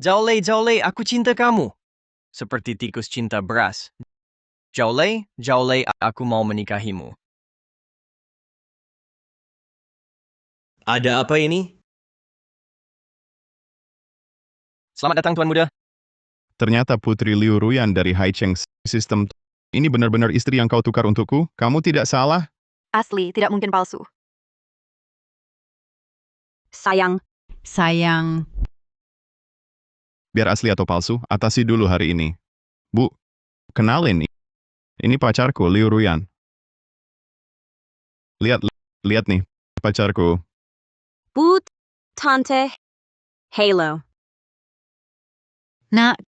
Jaolei, aku cinta kamu. Seperti tikus cinta beras. Jaolei, aku mau menikahimu. Ada apa ini? Selamat datang Tuan Muda. ternyata Putri Liu Ruyan dari Hai Cheng System. Ini benar-benar istri yang kau tukar untukku? Kamu tidak salah? Asli, tidak mungkin palsu. Sayang, Biar asli atau palsu, atasi dulu hari ini. Bu, kenalin. Ini pacarku, Liu Ruyan. Lihat nih, pacarku. Bu, Tante, Halo. Nak,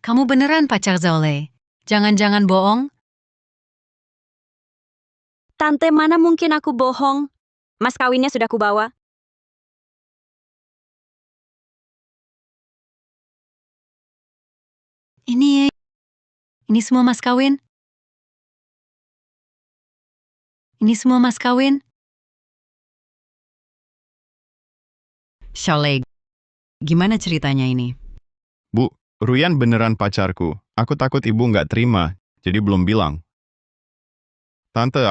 kamu beneran pacar Zaulei? Jangan-jangan bohong? Tante, mana mungkin aku bohong? Mas kawinnya sudah kubawa. Ini semua mas kawin? Ini semua mas kawin? Shaolei, gimana ceritanya ini? Bu, Ruyan beneran pacarku. Aku takut ibu nggak terima, jadi belum bilang. Tante,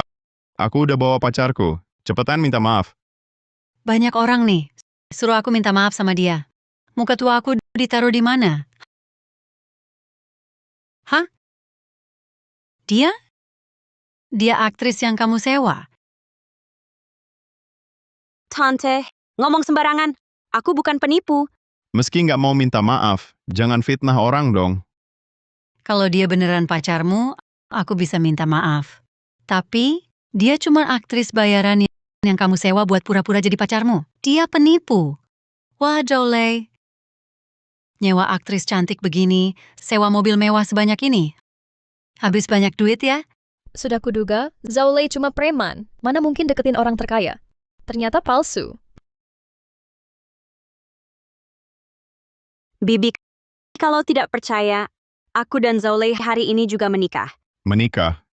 aku udah bawa pacarku. Cepetan minta maaf. Banyak orang nih. Suruh aku minta maaf sama dia. Muka tua aku ditaruh di mana? Hah? Dia? Dia aktris yang kamu sewa. Tante, ngomong sembarangan. Aku bukan penipu. Meski nggak mau minta maaf, jangan fitnah orang dong. Kalau dia beneran pacarmu, aku bisa minta maaf. Tapi, dia cuma aktris bayaran yang kamu sewa buat pura-pura jadi pacarmu. Dia penipu. Wah, Jolie. Nyewa aktris cantik begini, sewa mobil mewah sebanyak ini. Habis banyak duit ya? Sudah kuduga, Zhao Lei cuma preman. Mana mungkin deketin orang terkaya? Ternyata palsu. Bibi, kalau tidak percaya, aku dan Zhao Lei hari ini juga menikah. Menikah.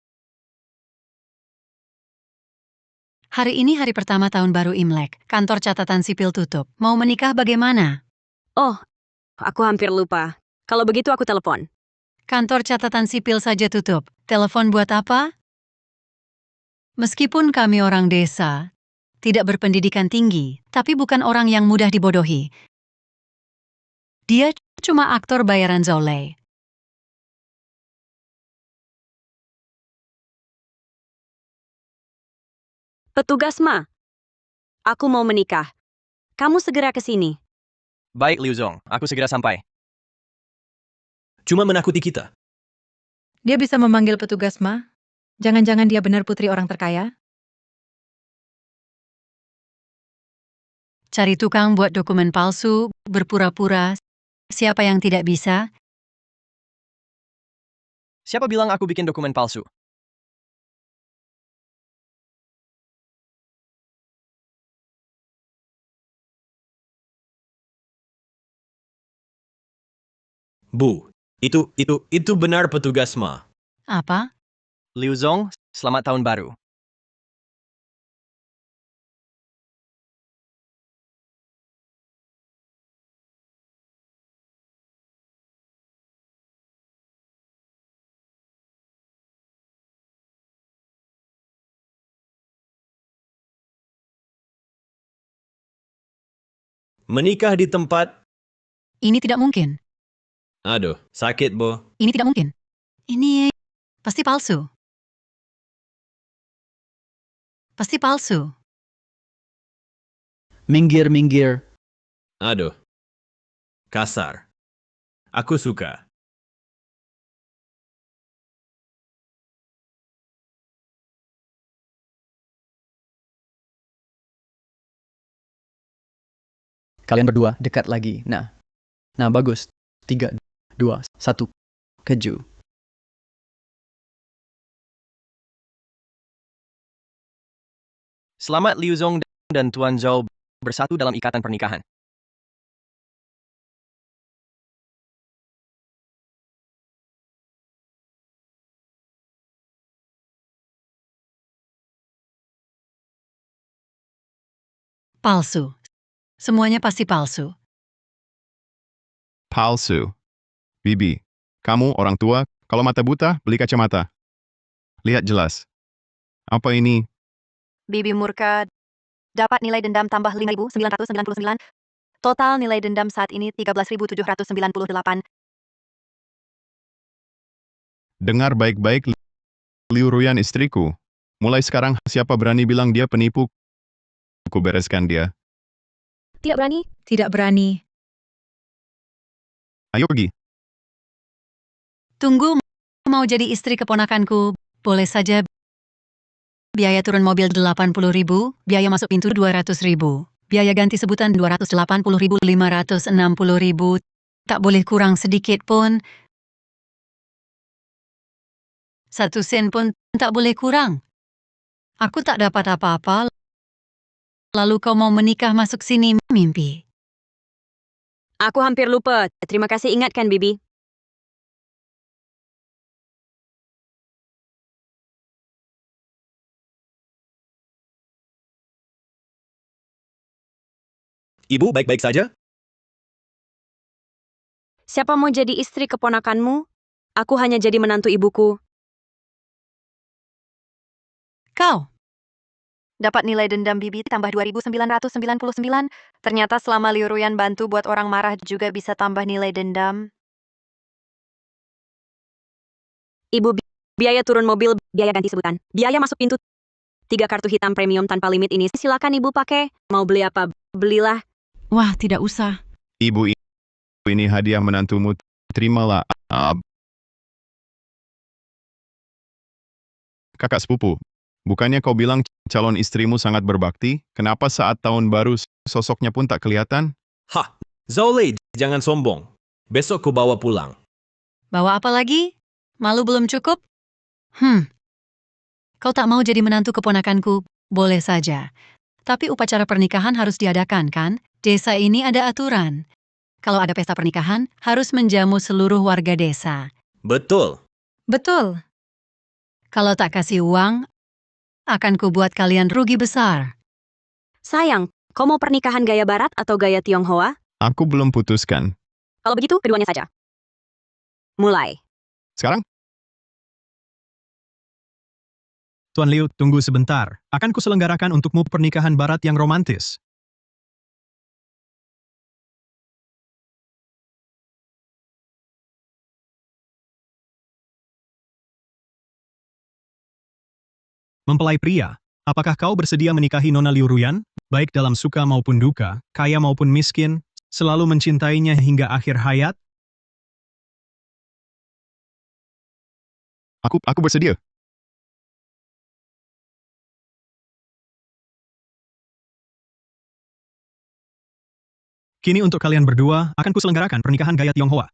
Hari ini hari pertama tahun baru Imlek. Kantor catatan sipil tutup. Mau menikah bagaimana? Oh, aku hampir lupa. Kalau begitu aku telepon. Kantor catatan sipil saja tutup. Telepon buat apa? Meskipun kami orang desa, tidak berpendidikan tinggi, tapi bukan orang yang mudah dibodohi. Dia cuma aktor bayaran Zhao Lei. Petugas Ma, aku mau menikah. Kamu segera ke sini. Baik, Liu Zong. Aku segera sampai. Cuma menakuti kita. Dia bisa memanggil petugas Ma? Jangan-jangan dia benar putri orang terkaya? Cari tukang buat dokumen palsu, berpura-pura. Siapa yang tidak bisa? Siapa bilang aku bikin dokumen palsu? Bu, itu benar petugas Ma. Apa? Liu Zong, selamat tahun baru. Menikah di tempat... Ini tidak mungkin. Aduh, sakit, Bo. Ini tidak mungkin. Ini pasti palsu. Pasti palsu. Minggir. Aduh. Kasar. Aku suka. Kalian berdua dekat lagi. Nah, bagus. 3, 2, 1. Keju. Selamat Liu Zong dan Tuan Zhao bersatu dalam ikatan pernikahan. Palsu. Semuanya pasti palsu. Palsu. Bibi, kamu orang tua, kalau mata buta, beli kacamata. Lihat jelas. Apa ini? Bibi murka. Dapat nilai dendam tambah 5.999. Total nilai dendam saat ini 13.798. Dengar baik-baik, Liu Ruyan istriku. Mulai sekarang, siapa berani bilang dia penipu, aku bereskan dia. Tidak berani? Tidak berani. Ayo pergi. Tunggu, mau jadi istri keponakanku, boleh saja. Biaya turun mobil 80.000, biaya masuk pintu 200.000, biaya ganti sebutan 280.000, 560.000, tak boleh kurang sedikit pun. 1 sen pun tak boleh kurang. Aku tak dapat apa-apa, lalu kau mau menikah masuk sini mimpi. Aku hampir lupa. Terima kasih ingatkan, Bibi. Ibu baik-baik saja? Siapa mau jadi istri keponakanmu? Aku hanya jadi menantu ibuku. Kau? Dapat nilai dendam Bibi tambah 2.999. Ternyata selama Liu Ruyan bantu buat orang marah juga bisa tambah nilai dendam. Ibu, biaya turun mobil, biaya ganti sebutan, biaya masuk pintu. 3 kartu hitam premium tanpa limit ini silakan ibu pakai. Mau beli apa, belilah. Wah, tidak usah. Ibu, ini hadiah menantumu. Terimalah. Kakak sepupu, bukannya kau bilang calon istrimu sangat berbakti? Kenapa saat tahun baru sosoknya pun tak kelihatan? Hah, Zhao Lei, jangan sombong. Besok ku bawa pulang. Bawa apa lagi? Malu belum cukup? Kau tak mau jadi menantu keponakanku? Boleh saja. Tapi upacara pernikahan harus diadakan, kan? Desa ini ada aturan. Kalau ada pesta pernikahan, harus menjamu seluruh warga desa. Betul. Betul. Kalau tak kasih uang, akan kubuat kalian rugi besar. Sayang, kau mau pernikahan gaya barat atau gaya Tionghoa? Aku belum putuskan. Kalau begitu, keduanya saja. Mulai. Sekarang? Tuan Liu, tunggu sebentar. Akan kuselenggarakan untukmu pernikahan barat yang romantis. Mempelai pria, apakah kau bersedia menikahi Nona Liu Ruyan? Baik dalam suka maupun duka, kaya maupun miskin, selalu mencintainya hingga akhir hayat? Aku bersedia. Kini untuk kalian berdua, akan kuselenggarakan pernikahan gaya Tionghoa.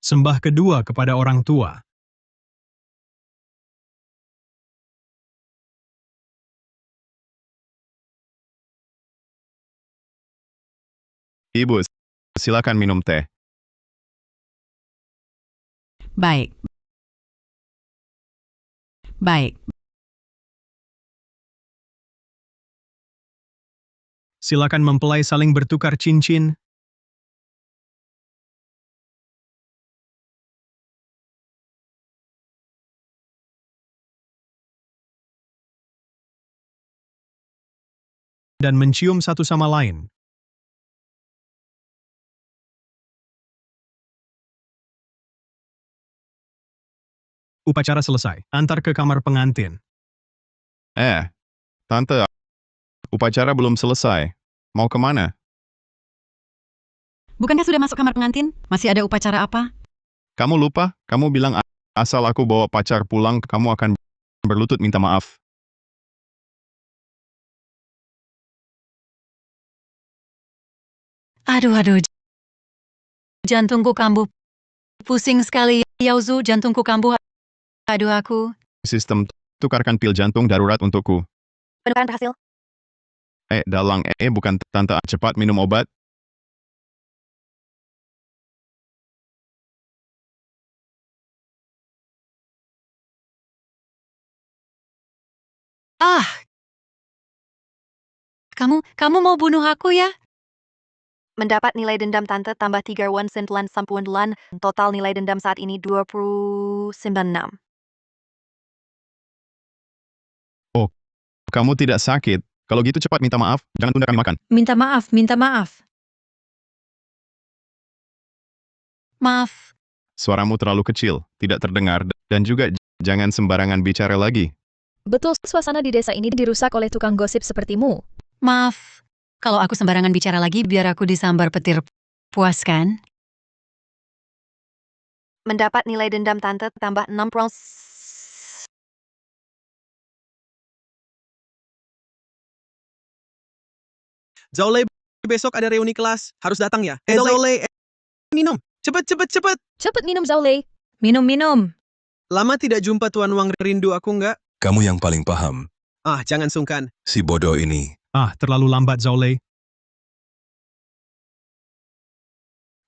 Sembah kedua kepada orang tua. Ibu, silakan minum teh. Baik. Baik. Silakan mempelai saling bertukar cincin. Dan mencium satu sama lain. Upacara selesai. Antar ke kamar pengantin. Tante, upacara belum selesai. Mau kemana? Bukankah sudah masuk kamar pengantin? Masih ada upacara apa? Kamu lupa? Kamu bilang asal aku bawa pacar pulang, kamu akan berlutut minta maaf. Aduh. Jantungku kambuh. Pusing sekali, Yaozu, jantungku kambuh. Aduh aku. Sistem, tukarkan pil jantung darurat untukku. Penukaran berhasil. Dalang, bukan tante, cepat minum obat. Kamu mau bunuh aku ya? Mendapat nilai dendam tante tambah 3.999. Total nilai dendam saat ini 29.6. Oh, kamu tidak sakit. Kalau gitu cepat minta maaf, jangan tunda kami makan. Minta maaf, minta maaf. Maaf. Suaramu terlalu kecil, tidak terdengar, dan juga jangan sembarangan bicara lagi. Betul, suasana di desa ini dirusak oleh tukang gosip sepertimu. Maaf. Kalau aku sembarangan bicara lagi, biar aku disambar petir. Puas kan? Mendapat nilai dendam tante tambah 6. Zhao Lei, besok ada reuni kelas. Harus datang ya. Zhao Lei, minum. Cepet. Cepet minum, Zhao Lei. Minum. Lama tidak jumpa Tuan Wang, rindu aku nggak? Kamu yang paling paham. Jangan sungkan. Si bodoh ini. Terlalu lambat Zhao Lei.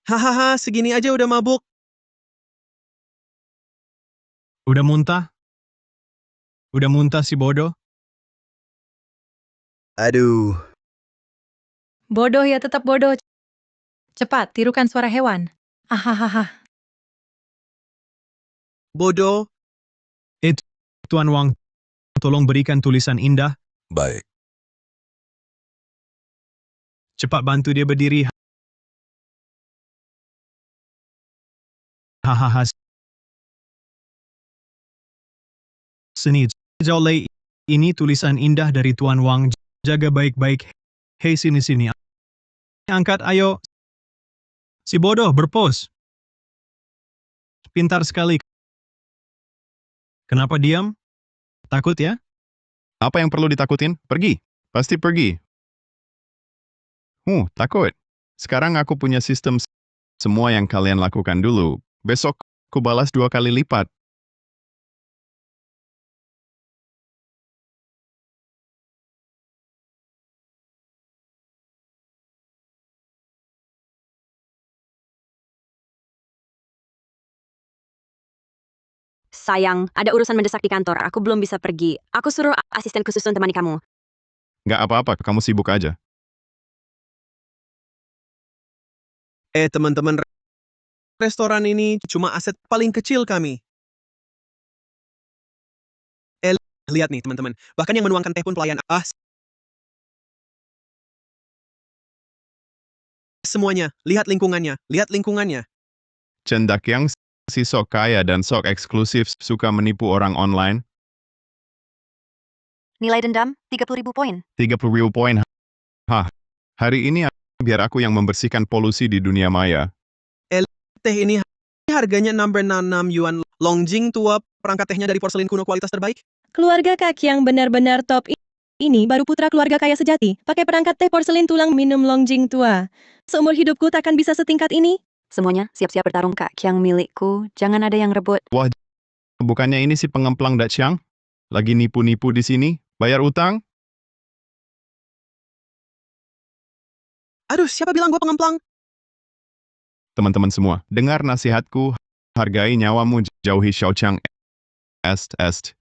Hahaha, segini aja udah mabuk. Udah muntah? Udah muntah si bodoh? Aduh. Bodoh ya tetap bodoh. Cepat, tirukan suara hewan. Ahahaha. Bodoh. Tuan Wang, tolong berikan tulisan indah. Baik. Cepat bantu dia berdiri. Hahaha. Seni, Zhao Lei, ini tulisan indah dari Tuan Wang. Jaga baik-baik. Hei, sini-sini. Angkat, ayo. Si bodoh, berpos. Pintar sekali. Kenapa diam? Takut ya? Apa yang perlu ditakutin? Pergi. Pasti pergi. Takut. Sekarang aku punya sistem semua yang kalian lakukan dulu. Besok, ku balas 2 kali lipat. Sayang, ada urusan mendesak di kantor. Aku belum bisa pergi. Aku suruh asisten khusus untuk temani kamu. Nggak apa-apa, kamu sibuk aja. Teman-teman, restoran ini cuma aset paling kecil kami. Lihat nih, teman-teman. Bahkan yang menuangkan teh pun pelayan. Semuanya. Lihat lingkungannya. Lihat lingkungannya. Cendak yang si sok kaya dan sok eksklusif suka menipu orang online. Nilai dendam, 30.000 poin. 30.000 poin. Hari ini biar aku yang membersihkan polusi di dunia maya. Teh ini harganya number 66 yuan. Longjing tua, perangkat tehnya dari porselin kuno kualitas terbaik. Keluarga Kak yang benar-benar top ini baru putra keluarga kaya sejati. Pakai perangkat teh porselin tulang minum Longjing tua. Seumur hidupku takkan bisa setingkat ini. Semuanya siap-siap bertarung Kak Kiang milikku. Jangan ada yang rebut. Wah, bukannya ini si pengemplang Daciang? Lagi nipu-nipu di sini? Bayar utang? Aduh, siapa bilang gue pengemplang? Teman-teman semua, dengar nasihatku. Hargai nyawamu, jauhi Xiaoqiang.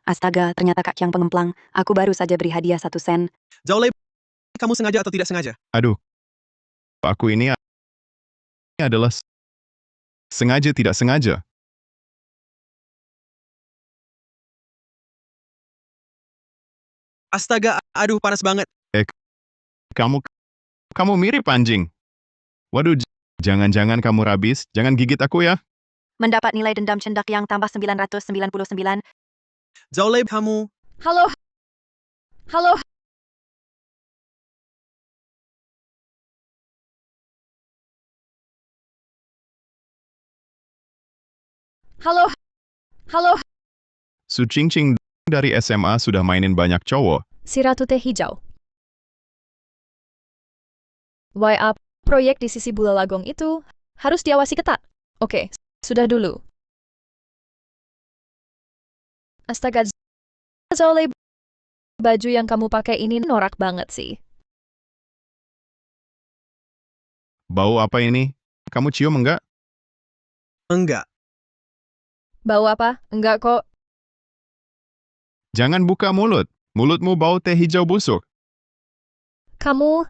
Astaga, ternyata Kak Kiang pengemplang. Aku baru saja beri hadiah 1 sen. Zhao Lei, kamu sengaja atau tidak sengaja? Aduh, aku ini adalah sengaja tidak sengaja. Astaga, aduh panas banget. Kamu mirip anjing. Waduh, jangan-jangan kamu rabis, jangan gigit aku ya. Mendapat nilai dendam cendak yang tambah 999. Zhao Lei, kamu. Halo. Halo. Halo. Halo. Su Qingqing dari SMA sudah mainin banyak cowok. Si Ratu Teh Hijau. YA, proyek di sisi Bulalagong itu harus diawasi ketat. Oke, sudah dulu. Astaga, Zhao Lei, baju yang kamu pakai ini norak banget sih. Bau apa ini? Kamu cium enggak? Enggak. Bau apa? Enggak kok. Jangan buka mulut. Mulutmu bau teh hijau busuk. Kamu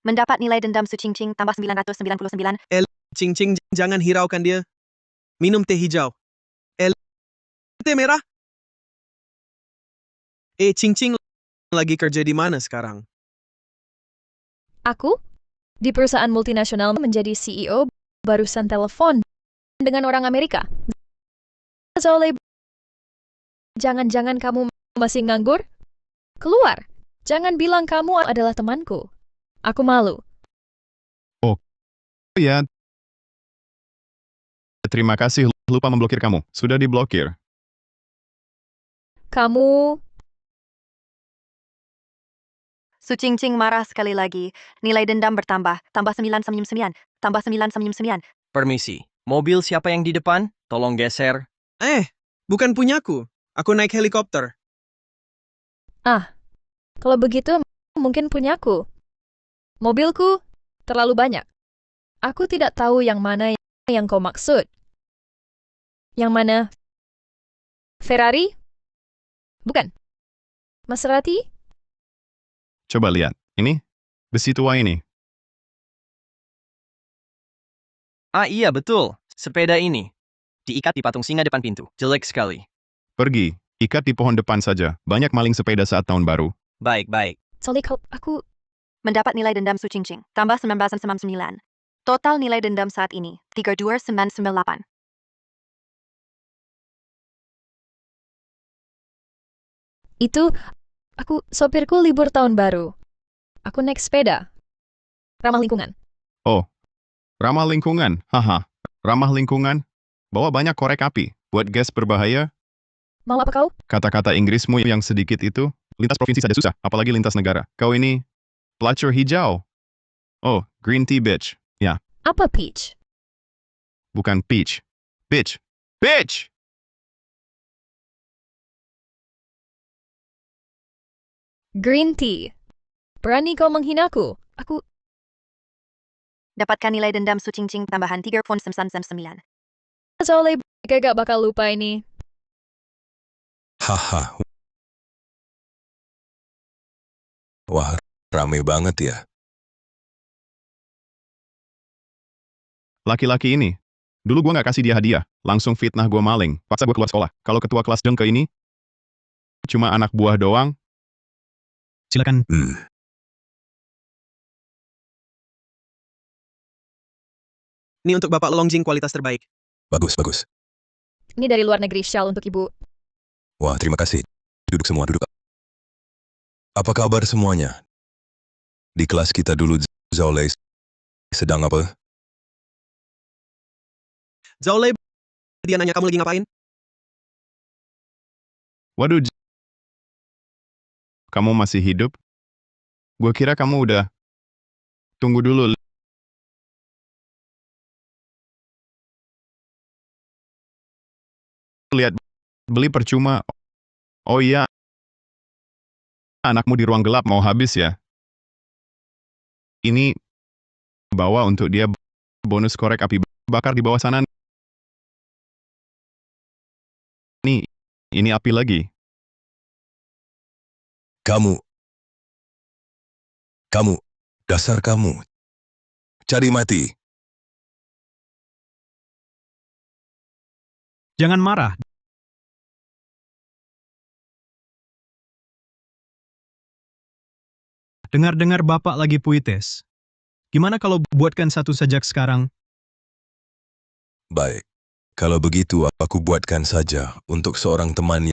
Mendapat nilai dendam Su Qingqing tambah 999. Qingqing, jangan hiraukan dia. Minum teh hijau. Teh merah. Qingqing lagi kerja di mana sekarang? Aku di perusahaan multinasional menjadi CEO, barusan telepon dengan orang Amerika. Zhao Lei, jangan-jangan kamu masih nganggur? Keluar. Jangan bilang kamu adalah temanku. Aku malu. Oh, ya. Terima kasih, lupa memblokir kamu. Sudah diblokir. Kamu Su Qingqing marah sekali lagi. Nilai dendam bertambah. Tambah 999. Tambah 999. Permisi, mobil siapa yang di depan? Tolong geser. Bukan punyaku. Aku naik helikopter. kalau begitu mungkin punyaku. Mobilku terlalu banyak. Aku tidak tahu yang mana yang kau maksud. Yang mana? Ferrari? Bukan. Maserati? Coba lihat. Ini. Besi tua ini. Ah iya betul, sepeda ini. Diikat di patung singa depan pintu. Jelek sekali. Pergi. Ikat di pohon depan saja. Banyak maling sepeda saat tahun baru. Baik. Solly, aku mendapat nilai dendam Su Cingcing, tambah 1999. Total nilai dendam saat ini, 32998. Itu, sopirku libur tahun baru. Aku naik sepeda. Ramah lingkungan. Oh. Ramah lingkungan. Haha. Ramah lingkungan. Bawa banyak korek api. Buat gas berbahaya. Mau apa kau? Kata-kata Inggrismu yang sedikit itu. Lintas provinsi saja susah. Apalagi lintas negara. Kau ini. Pelacur hijau. Oh. Green tea bitch. Ya. Apa peach? Bukan peach. Bitch. Bitch! Green tea. Berani kau menghinaku? Aku... Dapatkan nilai dendam Su Cingcing tambahan 3.999. Solly, gak bakal lupa ini. Haha. Wah, rame banget ya. Laki-laki ini. Dulu gua nggak kasih dia hadiah. Langsung fitnah gua maling. Paksa gua keluar sekolah. Kalau ketua kelas jengke ini. Cuma anak buah doang. Silakan. Ini untuk Bapak Longjing kualitas terbaik. Bagus. Ini dari luar negeri, shawl untuk ibu. Wah, terima kasih. Duduk semua, duduk. Apa kabar semuanya? Di kelas kita dulu, Zhao Lei sedang apa? Zhao Lei, dia nanya kamu lagi ngapain? Waduh. Kamu masih hidup? Gua kira kamu udah. Tunggu dulu. Lihat. Beli percuma. Oh iya. Anakmu di ruang gelap mau habis ya? Ini. Bawa untuk dia bonus korek api bakar di bawah sana. Nih. Ini api lagi. Kamu, dasar kamu. Cari mati. Jangan marah. Dengar-dengar Bapak lagi puitis. Gimana kalau buatkan satu sajak sekarang? Baik. Kalau begitu, aku buatkan saja untuk seorang teman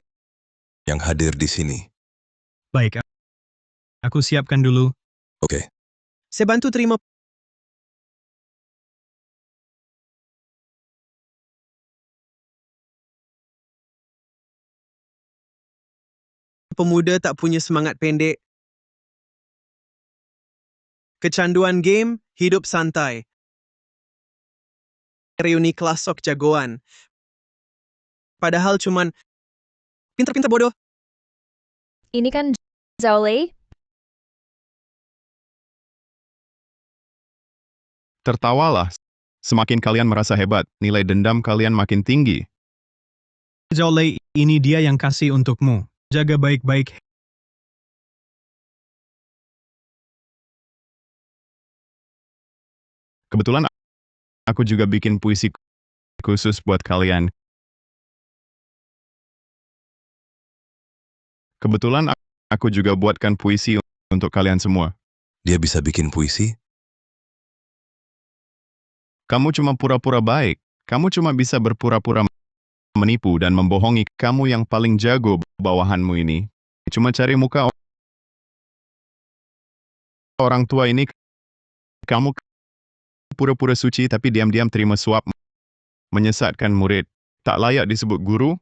yang hadir di sini. Baik, aku siapkan dulu. Oke. Saya bantu terima. Pemuda tak punya semangat pendek. Kecanduan game, hidup santai. Reuni kelas sok jagoan. Padahal cuman pinter-pinter bodoh. Ini kan Zhao Lei. Tertawalah. Semakin kalian merasa hebat, nilai dendam kalian makin tinggi. Zhao Lei, ini dia yang kasih untukmu. Jaga baik-baik. Kebetulan aku juga bikin puisi khusus buat kalian. Kebetulan aku juga buatkan puisi untuk kalian semua. Dia bisa bikin puisi? Kamu cuma pura-pura baik. Kamu cuma bisa berpura-pura menipu dan membohongi. Kamu yang paling jago bawahanmu ini. Cuma cari muka orang tua ini. Kamu pura-pura suci tapi diam-diam terima suap. Menyesatkan murid. Tak layak disebut guru.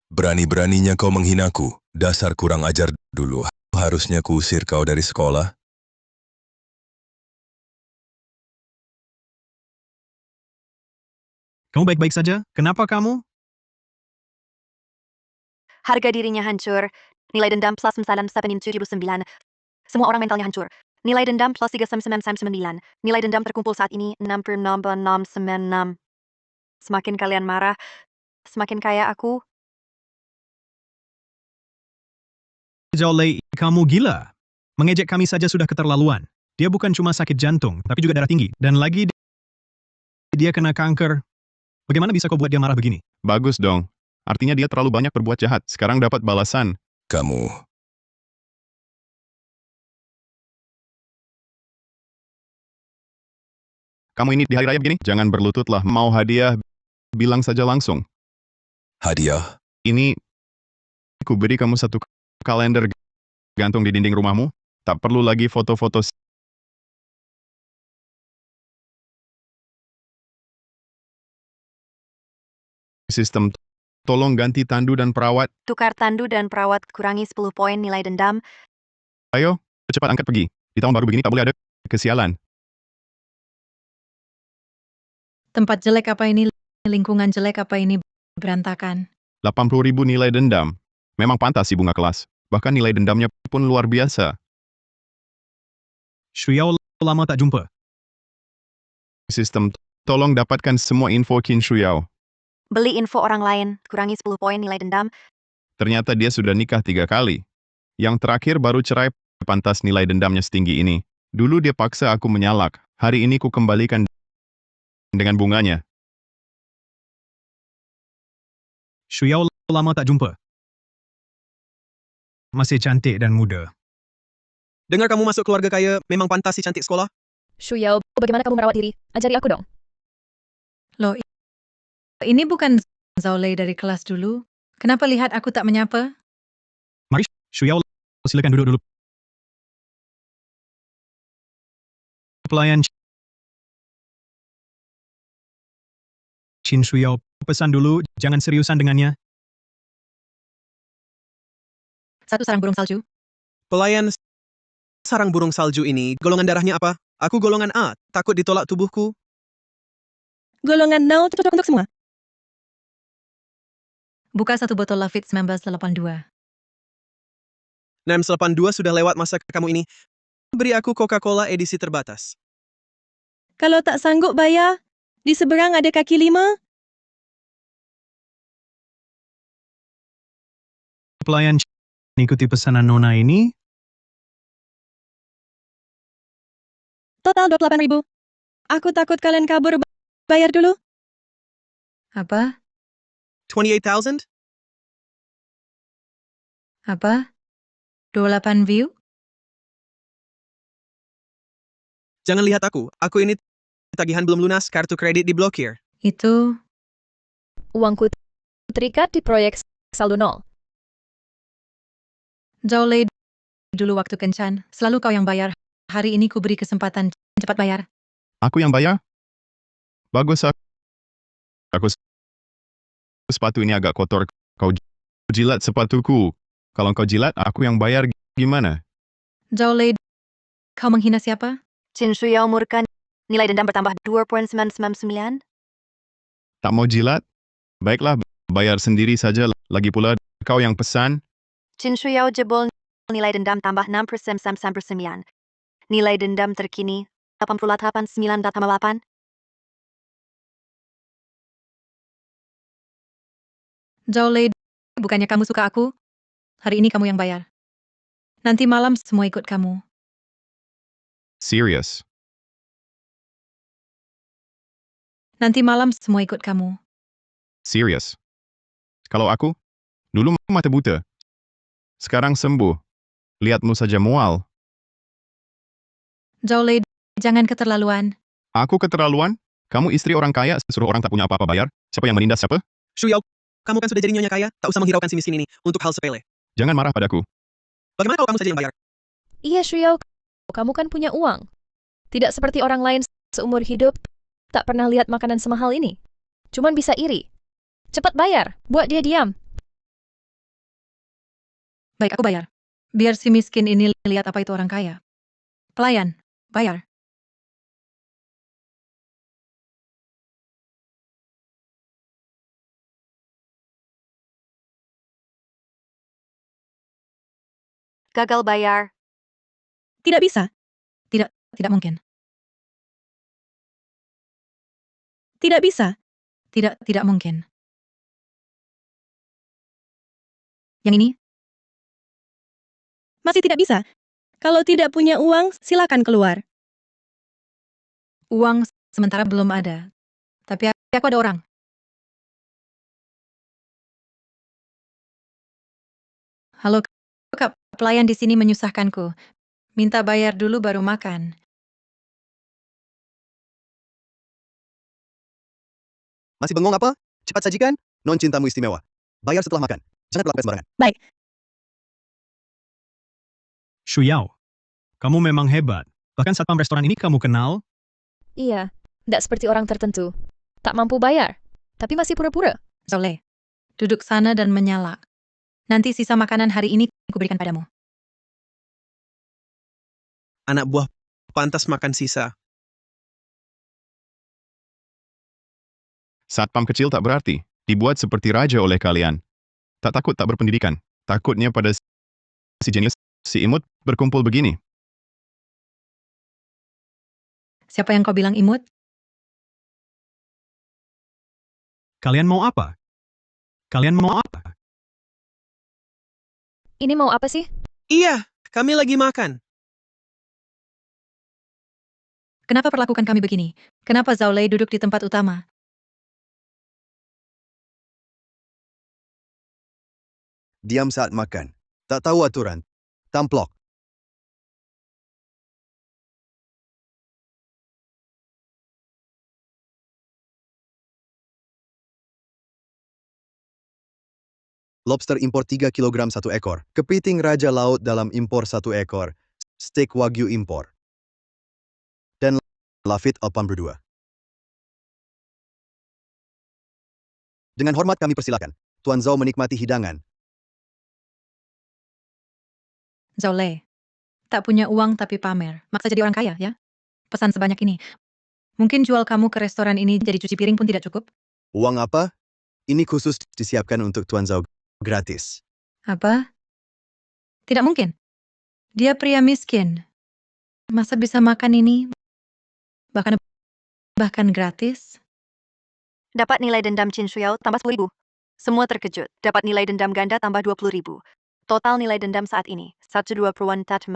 Berani-beraninya kau menghinaku. Dasar kurang ajar dulu. Harusnya kuusir kau dari sekolah. Kamu baik-baik saja? Kenapa kamu? Harga dirinya hancur. Nilai dendam plus 979. Semua orang mentalnya hancur. Nilai dendam plus 3,999. Nilai dendam terkumpul saat ini 6,696. Semakin kalian marah, semakin kaya aku. Zhao Lei, kamu gila. Mengejek kami saja sudah keterlaluan. Dia bukan cuma sakit jantung, tapi juga darah tinggi. Dan lagi dia kena kanker. Bagaimana bisa kau buat dia marah begini? Bagus dong. Artinya dia terlalu banyak berbuat jahat. Sekarang dapat balasan. Kamu, Kamu ini di hari raya begini? Jangan berlututlah. Mau hadiah, bilang saja langsung. hadiah, Ini, ku beri kamu satu kalender gantung di dinding rumahmu. Tak perlu lagi foto-foto sistem. Tolong ganti tandu dan perawat. Tukar tandu dan perawat, kurangi 10 poin nilai dendam. Ayo, cepat angkat pergi. Di tahun baru begini tak boleh ada kesialan. Tempat jelek apa ini? Lingkungan jelek apa ini? Berantakan. 80.000 nilai dendam. Memang pantas si bunga kelas. Bahkan nilai dendamnya pun luar biasa. Shuyao lama tak jumpa. Sistem, tolong dapatkan semua info Qin Shuyao. Beli info orang lain, kurangi 10 poin nilai dendam. Ternyata dia sudah nikah 3 kali. Yang terakhir baru cerai, pantas nilai dendamnya setinggi ini. Dulu dia paksa aku menyalak. Hari ini ku kembalikan dengan bunganya. Shuyao lama tak jumpa. Masih cantik dan muda. Dengar kamu masuk keluarga kaya, memang pantas si cantik sekolah? Shuyao, bagaimana kamu merawat diri? Ajari aku dong. Loh, ini bukan Zhao Lei dari kelas dulu. Kenapa lihat aku tak menyapa? Mari, Shuyao, silakan duduk dulu. Pelayan Qin Shuyao, pesan dulu, jangan seriusan dengannya. Satu sarang burung salju. Pelayan sarang burung salju ini, golongan darahnya apa? Aku golongan A, takut ditolak tubuhku. Golongan 0 cocok untuk semua. Buka satu botol Lafite 1982. 682 sudah lewat masa kamu ini. Beri aku Coca-Cola edisi terbatas. Kalau tak sanggup bayar, di seberang ada kaki 5. Pelayan ikuti pesanan Nona ini. Total 28.000. Aku takut kalian kabur. Bayar dulu. Apa? 28,000? Apa? 28 view? Jangan lihat aku ini tagihan belum lunas, kartu kredit diblokir. Itu Uangku terikat di proyek saldo 0. Zhao Lei dulu waktu kencan. Selalu kau yang bayar. Hari ini ku beri kesempatan. Cepat bayar. Aku yang bayar? Bagus, aku sepatu ini agak kotor. Kau jilat sepatuku. Kalau kau jilat, aku yang bayar gimana? Zhao Lei, kau menghina siapa? Qin Shuyao murka, nilai dendam bertambah 2,999. Tak mau jilat? Baiklah, bayar sendiri saja. Lagi pula, kau yang pesan. Qin Shuyao jebol, nilai dendam tambah 6,999. Nilai dendam terkini 88,988. Zhao Lei, bukannya kamu suka aku? Hari ini kamu yang bayar. Nanti malam semua ikut kamu. Serius. Nanti malam semua ikut kamu. Serius. Kalau aku, dulu mata buta. Sekarang sembuh. Lihatmu saja mual. Zhao Lei, jangan keterlaluan. Aku keterlaluan? Kamu istri orang kaya, suruh orang tak punya apa-apa bayar? Siapa yang menindas siapa? Shuyao, kamu kan sudah jadi nyonya kaya, tak usah menghiraukan si miskin ini untuk hal sepele. Jangan marah padaku. Bagaimana kalau kamu saja yang bayar? Iya, Shuyao. Kamu kan punya uang. Tidak seperti orang lain seumur hidup, tak pernah lihat makanan semahal ini. Cuman bisa iri. Cepat bayar, buat dia diam. Baik, aku bayar. Biar si miskin ini lihat apa itu orang kaya. Pelayan, bayar. Gagal bayar. Tidak bisa. Tidak mungkin. Tidak bisa. Tidak mungkin. Yang ini? Masih tidak bisa. Kalau tidak punya uang, silakan keluar. Uang sementara belum ada. Tapi aku ada orang. Halo, Kak. Pelayan di sini menyusahkanku. Minta bayar dulu baru makan. Masih bengong apa? Cepat sajikan, non cintamu istimewa. Bayar setelah makan. Jangan berlaku sembarangan. Baik. Shuyao, kamu memang hebat. Bahkan satpam restoran ini kamu kenal? Iya, tidak seperti orang tertentu. Tak mampu bayar, tapi masih pura-pura. Zole, duduk sana dan menyala. Nanti sisa makanan hari ini kuberikan padamu. Anak buah pantas makan sisa. Satpam kecil tak berarti, dibuat seperti raja oleh kalian. Tak takut tak berpendidikan, takutnya pada si jenius, si imut, berkumpul begini. Siapa yang kau bilang imut? Kalian mau apa? Kalian mau apa? Ini mau apa sih? Iya, kami lagi makan. Kenapa perlakukan kami begini? Kenapa Zaolei duduk di tempat utama? Diam saat makan. Tak tahu aturan. Tamplok. Lobster impor 3 kg 1 ekor. Kepiting raja laut dalam impor 1 ekor. Steak wagyu impor. Dan lafit alpam berdua. Dengan hormat kami persilakan. Tuan Zhao menikmati hidangan. Zaolei, tak punya uang tapi pamer. Maksa jadi orang kaya, ya? Pesan sebanyak ini. Mungkin jual kamu ke restoran ini jadi cuci piring pun tidak cukup. Uang apa? Ini khusus disiapkan untuk Tuan Zhao gratis. Apa? Tidak mungkin. Dia pria miskin. Masa bisa makan ini? Bahkan gratis? Dapat nilai dendam Qin Shuyao tambah 10.000. Semua terkejut. Dapat nilai dendam ganda tambah 20.000. Total nilai dendam saat ini, 12.8.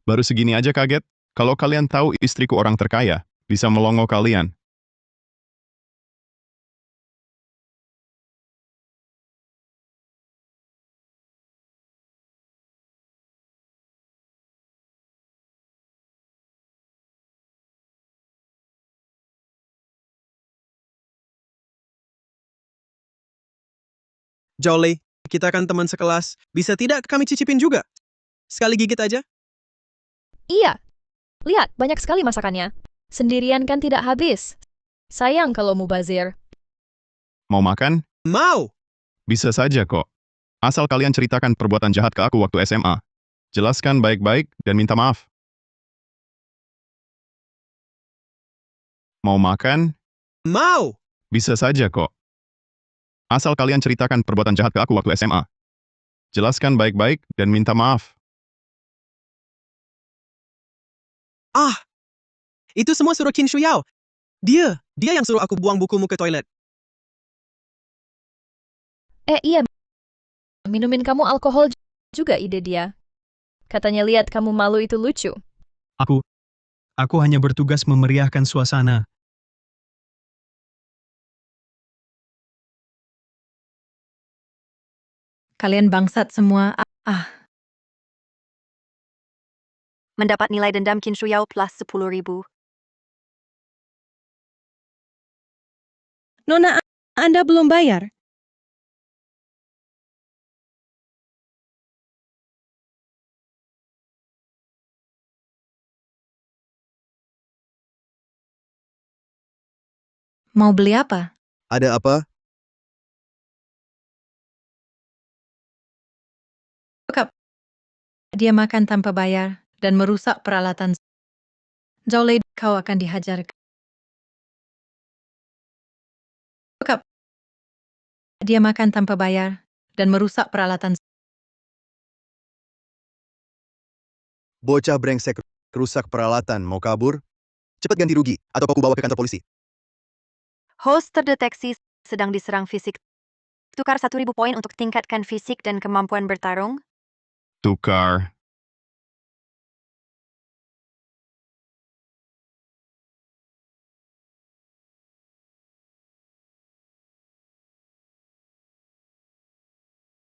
Baru segini aja kaget? Kalau kalian tahu istriku orang terkaya, bisa melongo kalian. Zhaolei, kita kan teman sekelas. Bisa tidak kami cicipin juga? Sekali gigit aja? Iya. Lihat, banyak sekali masakannya. Sendirian kan tidak habis. Sayang kalau mubazir. Mau makan? Mau! Bisa saja kok. Asal kalian ceritakan perbuatan jahat ke aku waktu SMA. Jelaskan baik-baik dan minta maaf. Mau makan? Mau! Bisa saja kok. Asal kalian ceritakan perbuatan jahat ke aku waktu SMA. Jelaskan baik-baik dan minta maaf. Ah! Itu semua suruh Qin Shuyao. Dia yang suruh aku buang bukumu ke toilet. Iya. Minumin kamu alkohol juga ide dia. Katanya lihat kamu malu itu lucu. Aku hanya bertugas memeriahkan suasana. Kalian bangsat semua. Mendapat nilai dendam Qin Shuyao plus 10.000. Nona, Anda belum bayar. Mau beli apa? Ada apa? Dia makan tanpa bayar dan merusak peralatan. Zaolei, kau akan dihajar. Dia makan tanpa bayar dan merusak peralatan. Bocah brengsek. Rusak peralatan, mau kabur? Cepat ganti rugi, atau aku bawa ke kantor polisi. Host terdeteksi sedang diserang fisik. Tukar 1.000 poin untuk tingkatkan fisik dan kemampuan bertarung. Tukar.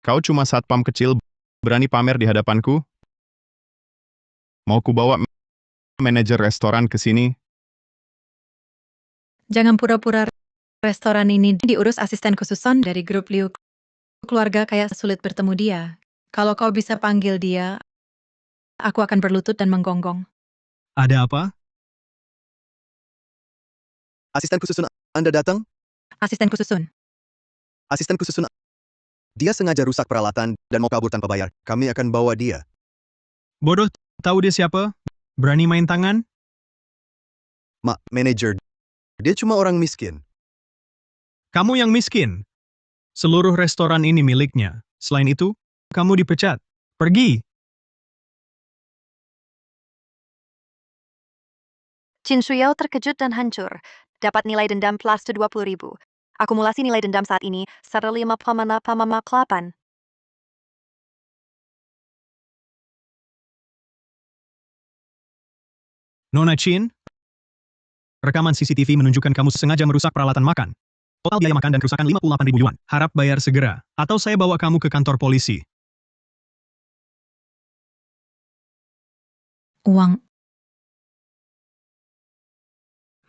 Kau cuma satpam kecil, berani pamer di hadapanku? Mau ku bawa manajer restoran ke sini? Jangan pura-pura restoran ini diurus asisten khususon dari grup Liu. Keluarga kayak sulit bertemu dia. Kalau kau bisa panggil dia, aku akan berlutut dan menggonggong. Ada apa? Asisten khusus Anda datang? Asisten khususun. Asisten khusus dia sengaja rusak peralatan dan mau kabur tanpa bayar. Kami akan bawa dia. Bodoh, tahu dia siapa? Berani main tangan? Manajer. Dia cuma orang miskin. Kamu yang miskin. Seluruh restoran ini miliknya. Selain itu, kamu dipecat. Pergi. Qin Shuyao terkejut dan hancur. Dapat nilai dendam plus 20.000. Akumulasi nilai dendam saat ini 105,8. Nona Chin, rekaman CCTV menunjukkan kamu sengaja merusak peralatan makan. Total biaya makan dan kerusakan 58.000 yuan. Harap bayar segera, atau saya bawa kamu ke kantor polisi. Uang.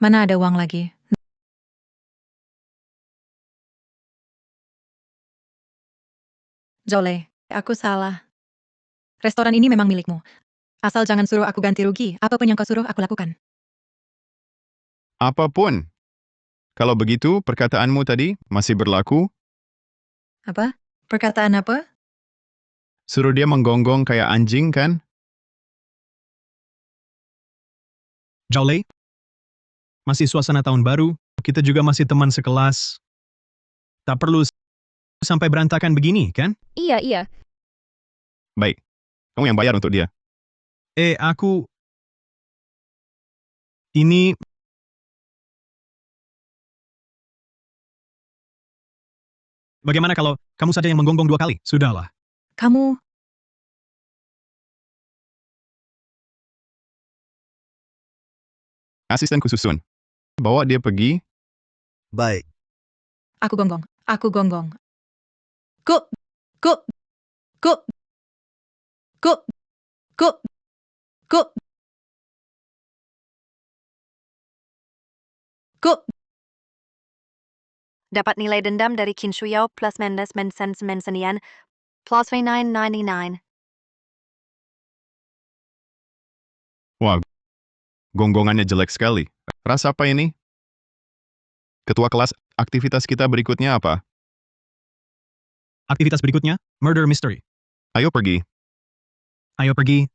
Mana ada uang lagi? Jole, aku salah. Restoran ini memang milikmu. Asal jangan suruh aku ganti rugi, apapun yang kau suruh aku lakukan. Apapun. Kalau begitu, perkataanmu tadi masih berlaku? Apa? Perkataan apa? Suruh dia menggonggong kayak anjing, kan? Jolei, masih suasana tahun baru, kita juga masih teman sekelas. Tak perlu sampai berantakan begini, kan? Iya, iya. Baik. Kamu yang bayar untuk dia. Aku... Ini... Bagaimana kalau kamu saja yang menggonggong 2 kali? Sudahlah. Kamu... Asisten khususun. Bawa dia pergi. Baik. Aku gonggong. Aku gonggong. Ku... Ku... Ku... Ku... Ku... Ku... Ku... Dapat nilai dendam dari Qin Shuyao plus Mendes Mensenian plus V999. Wah, gonggongannya jelek sekali. Rasa apa ini? Ketua kelas, aktivitas kita berikutnya apa? Aktivitas berikutnya, Murder Mystery. Ayo pergi. Ayo pergi.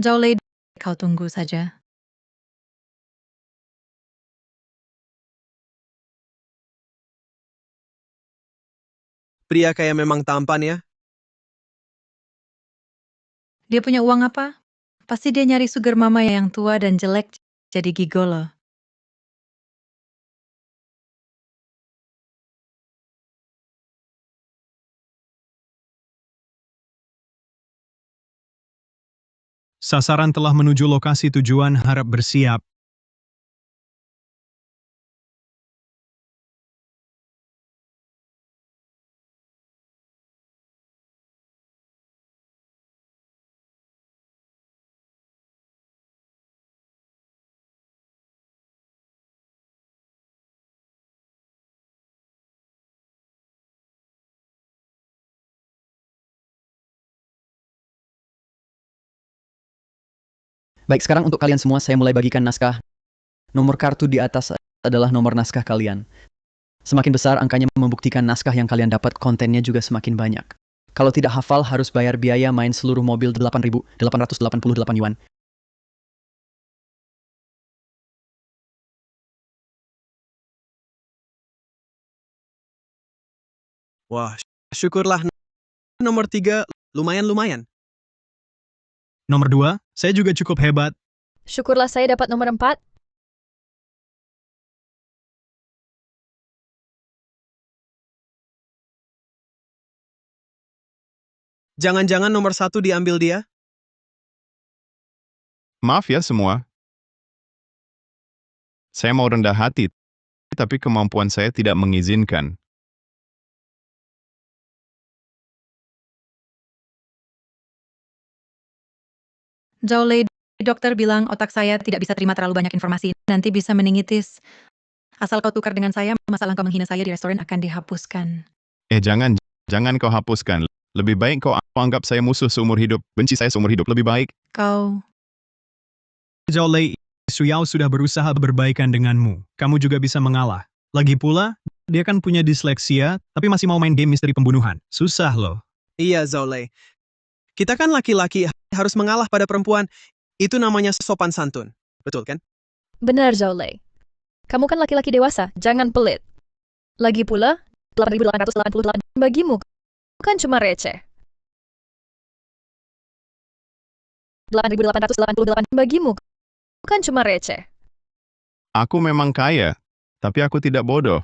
Jole, kau tunggu saja. Pria kayak memang tampan ya. Dia punya uang apa? Pasti dia nyari sugar mama yang tua dan jelek jadi gigolo. Sasaran telah menuju lokasi tujuan, harap bersiap. Baik, sekarang untuk kalian semua saya mulai bagikan naskah. Nomor kartu di atas adalah nomor naskah kalian. Semakin besar angkanya membuktikan naskah yang kalian dapat kontennya juga semakin banyak. Kalau tidak hafal harus bayar biaya main seluruh mobil 8.888 yuan. Wah, syukurlah. Nomor 3, lumayan-lumayan. Nomor 2, saya juga cukup hebat. Syukurlah saya dapat nomor 4. Jangan-jangan nomor 1 diambil dia? Maaf ya semua. Saya mau rendah hati, tapi kemampuan saya tidak mengizinkan. Zhaolei, dokter bilang otak saya tidak bisa terima terlalu banyak informasi. Nanti bisa meningitis. Asal kau tukar dengan saya, masalah kau menghina saya di restoran akan dihapuskan. Jangan kau hapuskan. Lebih baik kau anggap saya musuh seumur hidup, benci saya seumur hidup. Lebih baik. Kau... Zhaolei, Suyao sudah berusaha berbaikan denganmu. Kamu juga bisa mengalah. Lagi pula, dia kan punya disleksia, tapi masih mau main game misteri pembunuhan. Susah loh. Iya, Zhaolei. Kita kan laki-laki harus mengalah pada perempuan. Itu namanya sopan santun. Betul kan? Benar, Zhaolei. Kamu kan laki-laki dewasa, jangan pelit. Lagi pula, 8.888 bagimu kan cuma receh. 8.888 bagimu kan cuma receh. Aku memang kaya, tapi aku tidak bodoh.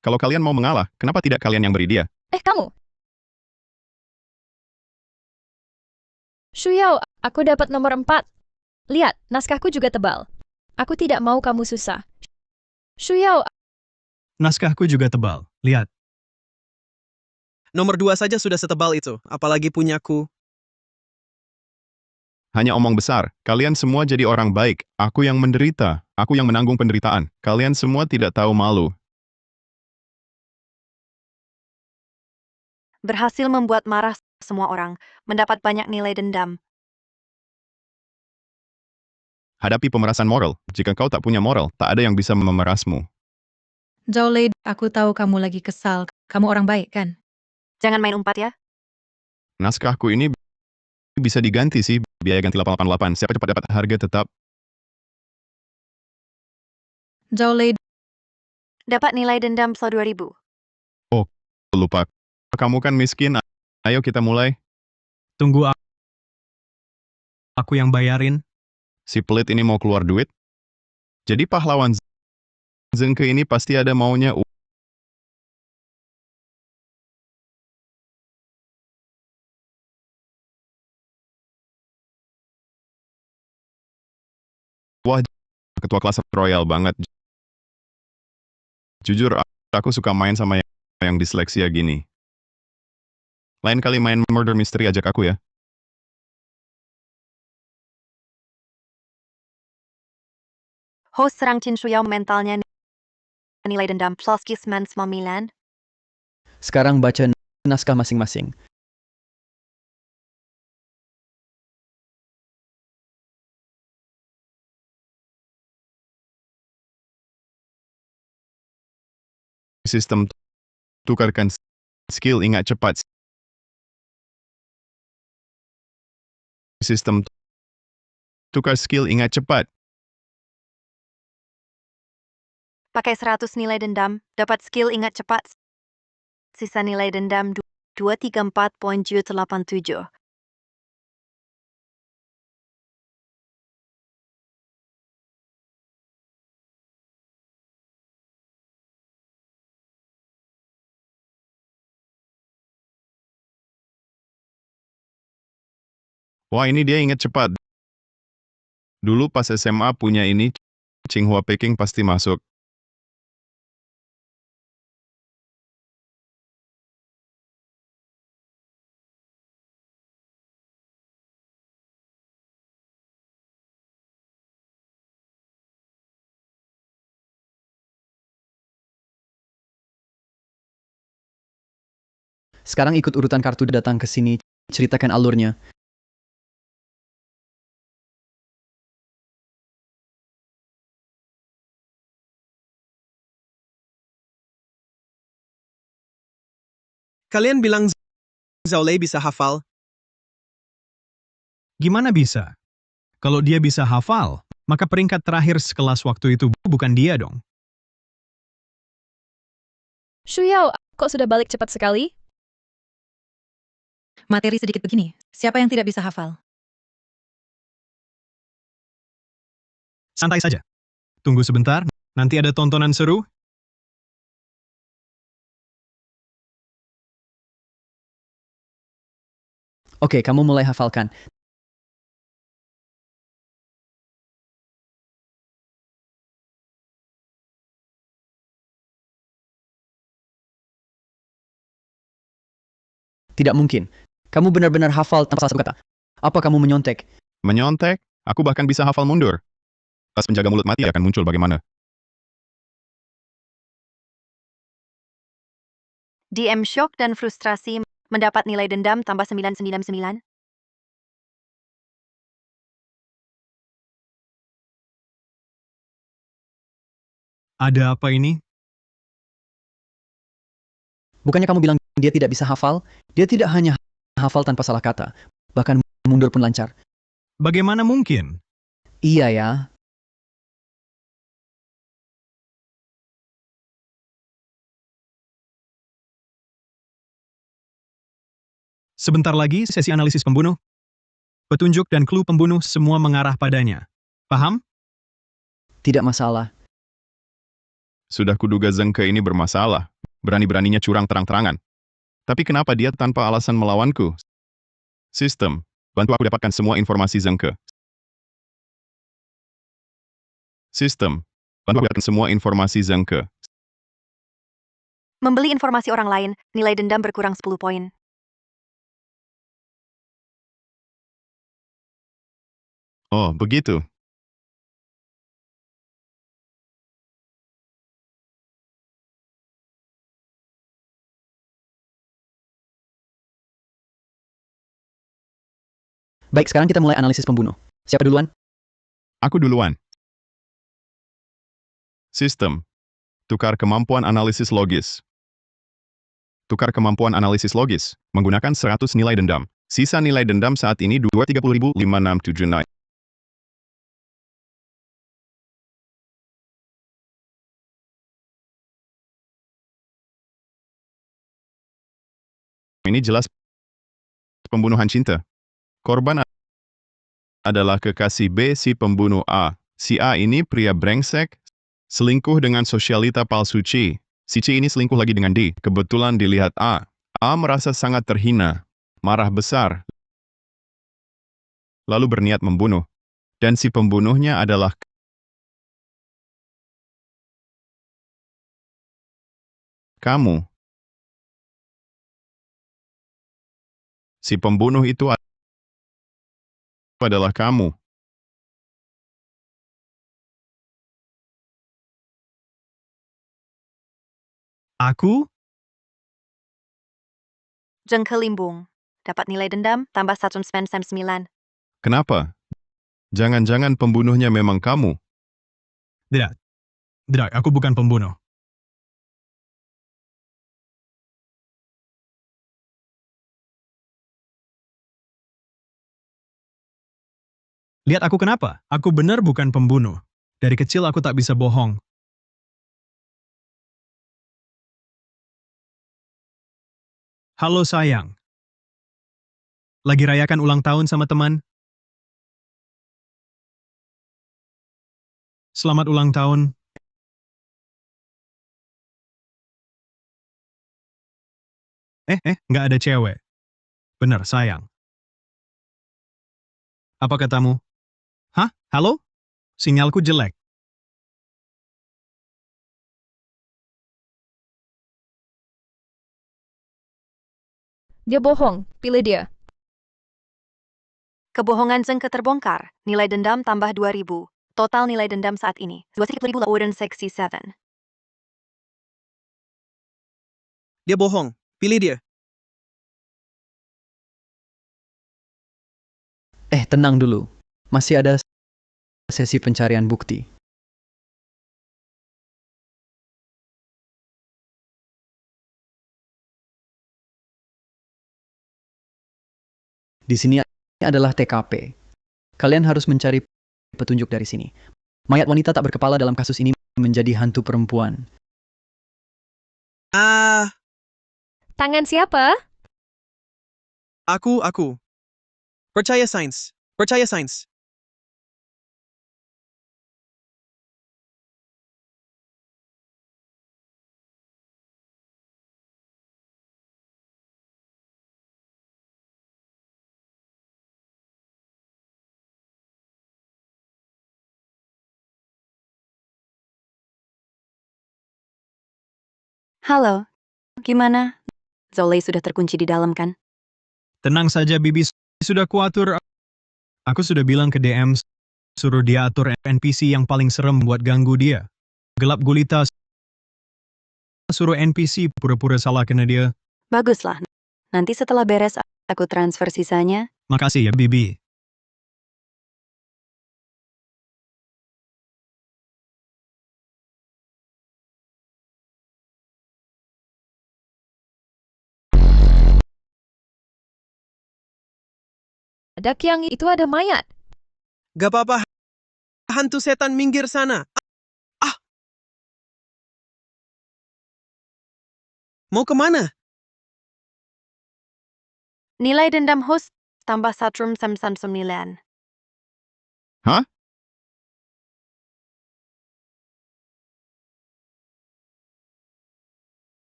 Kalau kalian mau mengalah, kenapa tidak kalian yang beri dia? Kamu. Shuyao, aku dapat nomor 4. Lihat, naskahku juga tebal. Aku tidak mau kamu susah. Shuyao, Naskahku juga tebal. Lihat. Nomor 2 saja sudah setebal itu, apalagi punyaku. Hanya omong besar. Kalian semua jadi orang baik. Aku yang menderita. Aku yang menanggung penderitaan. Kalian semua tidak tahu malu. Berhasil membuat marah semua orang, mendapat banyak nilai dendam. Hadapi pemerasan moral. Jika kau tak punya moral, tak ada yang bisa memerasmu. Zhaolei, aku tahu kamu lagi kesal. Kamu orang baik, kan? Jangan main umpat ya. Naskahku ini bisa diganti sih. Biaya ganti 888. Siapa cepat dapat harga tetap. Zhaolei, Dapat nilai dendam plus 2.000. Oh, lupa. Kamu kan miskin. Ayo kita mulai. Tunggu aku yang bayarin. Si pelit ini mau keluar duit? Jadi pahlawan Zengke ini pasti ada maunya. Wah, ketua kelas royal banget. Jujur, aku suka main sama yang disleksia gini. Lain kali main murder mystery ajak aku ya. Host serang Chin Shuyao mentalnya nilai dendam plus kisman 9. Sekarang baca naskah masing-masing. Sistem tukarkan skill ingat cepat. Sistem tukar skill ingat cepat. Pakai 100 nilai dendam, dapat skill ingat cepat. Sisa nilai dendam 234.87. Wah, ini dia ingat cepat. Dulu pas SMA punya ini, Tsinghua Peking pasti masuk. Sekarang ikut urutan kartu datang ke sini, ceritakan alurnya. Kalian bilang Zhaolei bisa hafal? Gimana bisa? Kalau dia bisa hafal, maka peringkat terakhir sekelas waktu itu bukan dia dong. Shuyao, kok sudah balik cepat sekali? materi sedikit begini. Siapa yang tidak bisa hafal? Santai saja. Tunggu sebentar, nanti ada tontonan seru. Oke, kamu mulai hafalkan. Tidak mungkin. Kamu benar-benar hafal tanpa salah satu kata. Apa kamu menyontek? Menyontek? Aku bahkan bisa hafal mundur. Tas penjaga mulut mati akan muncul bagaimana? DM shock dan frustrasi mendapat nilai dendam tambah 999. Ada apa ini? Bukannya kamu bilang dia tidak bisa hafal? Dia tidak hanya hafal tanpa salah kata, bahkan mundur pun lancar. Bagaimana mungkin? Iya ya. Sebentar lagi sesi analisis pembunuh. Petunjuk dan clue pembunuh semua mengarah padanya. Paham? Tidak masalah. Sudah kuduga Zengke ini bermasalah. Berani-beraninya curang terang-terangan. Tapi kenapa dia tanpa alasan melawanku? Sistem, bantu aku dapatkan semua informasi Zengke. Sistem, bantu aku dapatkan semua informasi Zengke. Membeli informasi orang lain, nilai dendam berkurang 10 poin. Oh, begitu. Baik, sekarang kita mulai analisis pembunuh. Siapa duluan? Aku duluan. Sistem, tukar kemampuan analisis logis. Tukar kemampuan analisis logis, menggunakan 100 nilai dendam. Sisa nilai dendam saat ini 230.5679. Ini jelas pembunuhan cinta. Korban adalah kekasih B si pembunuh A. Si A ini pria brengsek, selingkuh dengan sosialita palsu C. Si C ini selingkuh lagi dengan D. Kebetulan dilihat A. A merasa sangat terhina, marah besar, lalu berniat membunuh. Dan si pembunuhnya adalah kamu. Si pembunuh itu adalah kamu. Aku? Zengke limbung. Dapat nilai dendam tambah 199. Kenapa? Jangan-jangan pembunuhnya memang kamu. Tidak. Tidak, aku bukan pembunuh. Lihat aku kenapa? Aku benar bukan pembunuh. Dari kecil aku tak bisa bohong. Halo sayang. Lagi rayakan ulang tahun sama teman? Selamat ulang tahun. Nggak ada cewek. Benar, sayang. Apa katamu? Hah? Halo? Sinyalku jelek. Dia bohong, pilih dia. Kebohongan Zengke terbongkar. Nilai dendam tambah 2000. Total nilai dendam saat ini 20.000 Warden Seksi 7. Dia bohong. Pilih dia. Tenang dulu. Masih ada sesi pencarian bukti. Di sini adalah TKP. Kalian harus mencari petunjuk dari sini. Mayat wanita tak berkepala dalam kasus ini menjadi hantu perempuan. Tangan siapa? Aku. Percaya sains. Percaya sains. Halo, gimana? Zolei sudah terkunci di dalam kan? Tenang saja, Bibi. Sudah kuatur. Aku sudah bilang ke DM, suruh dia atur NPC yang paling serem buat ganggu dia. Gelap gulita, suruh NPC pura-pura salah kena dia. Baguslah. Nanti setelah beres, aku transfer sisanya. Makasih ya, Bibi. Ada Kiang, itu ada mayat. Gak apa-apa. Hantu setan minggir sana. Ah! Mau kemana? Nilai dendam host tambah Satrum 999. Hah?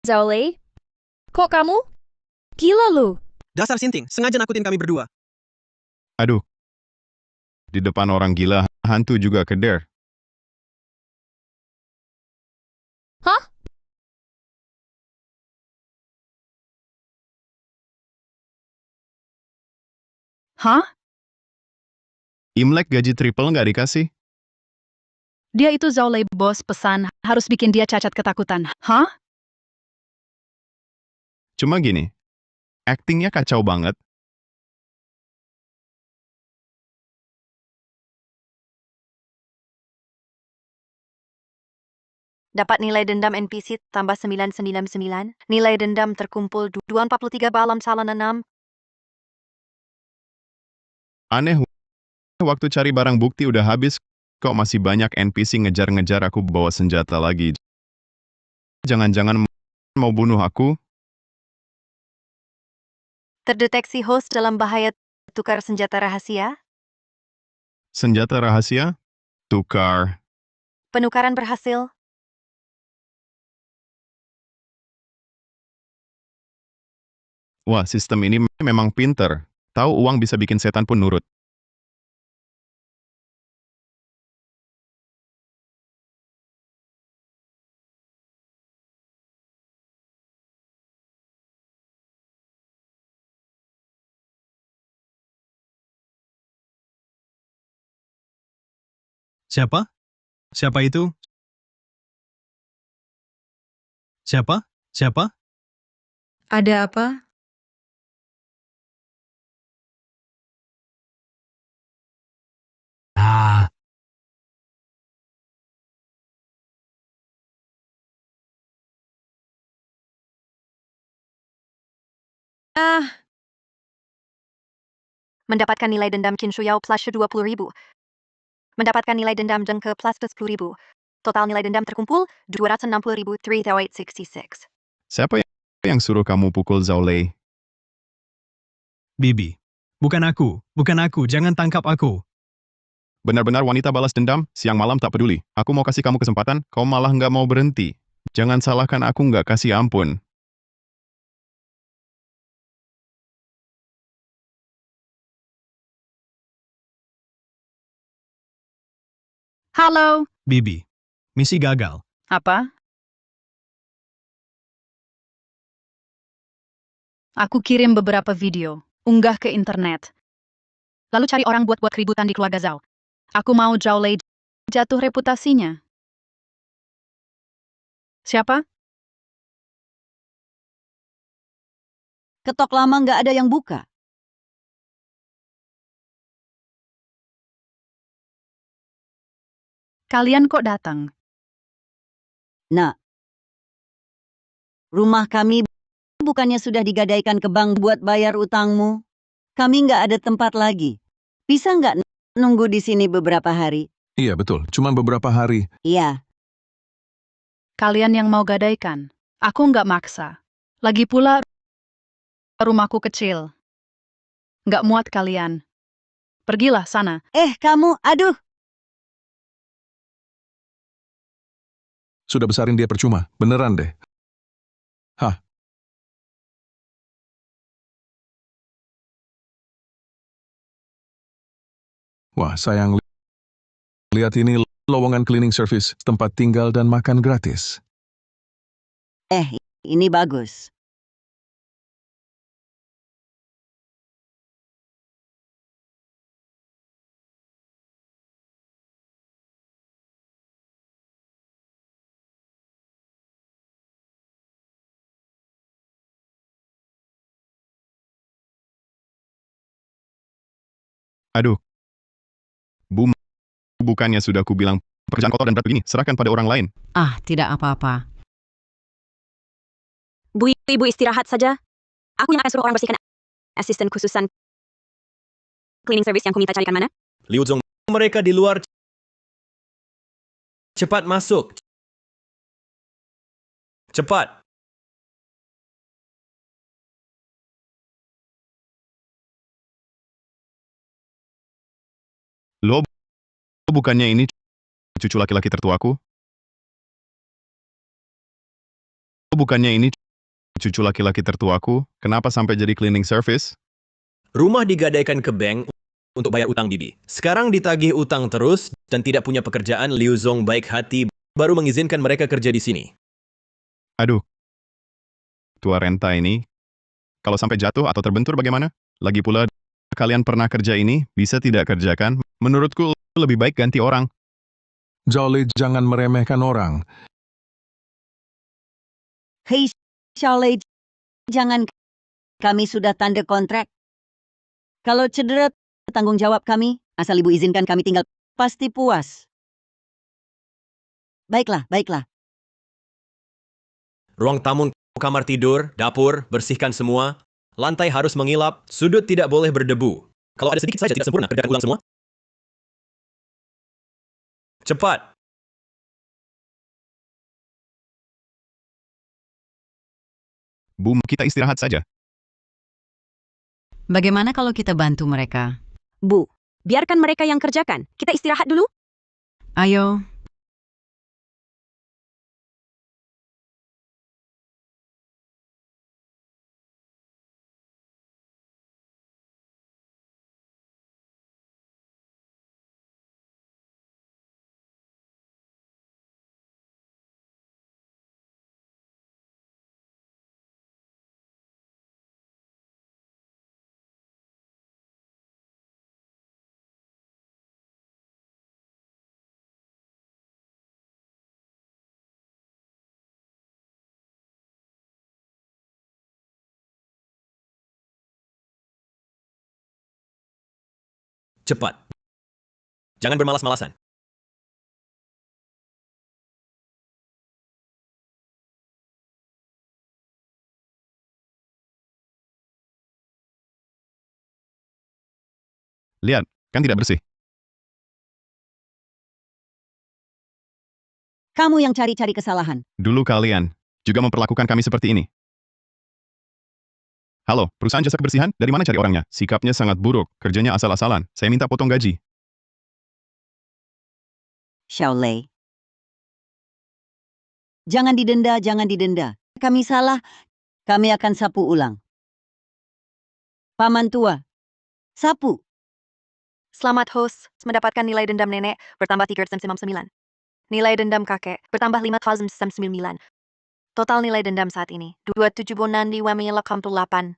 Zolei? Kok kamu? Gila lu. Dasar sinting, sengaja nakutin kami berdua. Aduh. Di depan orang gila, hantu juga keder. Hah? Hah? Imlek gaji triple nggak dikasih? Dia itu Zolei, bos pesan, harus bikin dia cacat ketakutan. Hah? Cuma gini, aktingnya kacau banget. Dapat nilai dendam NPC tambah 999. Nilai dendam terkumpul 243 balam salan 6. Aneh, waktu cari barang bukti udah habis, kok masih banyak NPC ngejar-ngejar aku bawa senjata lagi. Jangan-jangan mau bunuh aku? Terdeteksi host dalam bahaya tukar senjata rahasia. Senjata rahasia? Tukar. Penukaran berhasil. Wah, sistem ini memang pinter. Tahu uang bisa bikin setan pun nurut. Siapa? Siapa itu? Siapa? Siapa? Ada apa? Ah. Mendapatkan nilai dendam Kinshuyao plus 20.000. Mendapatkan nilai dendam Jengke plus 10.000. Total nilai dendam terkumpul 260.000. Siapa yang suruh kamu pukul Zolei? Bibi. Bukan aku, jangan tangkap aku. Benar-benar wanita balas dendam, siang malam tak peduli. Aku mau kasih kamu kesempatan, kau malah nggak mau berhenti. Jangan salahkan aku nggak kasih ampun. Halo. Bibi. Misi gagal. Apa? Aku kirim beberapa video, unggah ke internet. Lalu cari orang buat keributan di keluarga Zhao. Aku mau Zolei jatuh reputasinya. Siapa? Ketok lama nggak ada yang buka. Kalian kok datang? Nah, rumah kami bukannya sudah digadaikan ke bank buat bayar utangmu? Kami nggak ada tempat lagi. Bisa nggak nunggu di sini beberapa hari? Iya betul, cuma beberapa hari. Iya. Kalian yang mau gadaikan. Aku nggak maksa. Lagi pula, rumahku kecil. Nggak muat kalian. Pergilah sana. Kamu, aduh. Sudah besarin dia percuma, beneran deh. Hah? Wah, sayang. Lihat ini lowongan cleaning service, tempat tinggal dan makan gratis. Ini bagus. Aduh. Bukannya sudah kubilang pekerjaan kotor dan berat begini, serahkan pada orang lain. Ah, tidak apa-apa. Bu, ibu istirahat saja. Aku yang akan suruh orang bersihkan. Asisten khususan cleaning service yang kuminta carikan mana? Liu Zong, mereka di luar. Cepat masuk. Cepat. Lo, bukannya ini cucu laki-laki tertuaku? Bukannya ini cucu laki-laki tertuaku? Kenapa sampai jadi cleaning service? Rumah digadaikan ke bank untuk bayar utang bibi. Sekarang ditagih utang terus dan tidak punya pekerjaan. Liu Zong baik hati baru mengizinkan mereka kerja di sini. Aduh. Tua renta ini. Kalau sampai jatuh atau terbentur bagaimana? Lagi pula, kalian pernah kerja ini, bisa tidak kerjakan? Menurutku, lebih baik ganti orang. Zhao jangan meremehkan orang. Hei, Xiaolei, jangan. Kami sudah tanda kontrak. Kalau cedera, tanggung jawab kami. Asal ibu izinkan kami tinggal, pasti puas. Baiklah, baiklah. Ruang tamu, kamar tidur, dapur, bersihkan semua. Lantai harus mengilap, sudut tidak boleh berdebu. Kalau ada sedikit saja tidak sempurna, kerjakan ulang semua. Cepat. Kita istirahat saja. Bagaimana kalau kita bantu mereka? Bu, biarkan mereka yang kerjakan. Kita istirahat dulu. Ayo. Cepat. Jangan bermalas-malasan. Lihat, kan tidak bersih. Kamu yang cari-cari kesalahan. Dulu kalian juga memperlakukan kami seperti ini. Halo, perusahaan jasa kebersihan, dari mana cari orangnya? Sikapnya sangat buruk, kerjanya asal-asalan. Saya minta potong gaji. Xiaolei. Jangan didenda, jangan didenda. Kami salah, kami akan sapu ulang. Paman tua, sapu. Selamat host, mendapatkan nilai dendam nenek bertambah 399. Nilai dendam kakek bertambah 5,099. Total nilai dendam saat ini 27,988.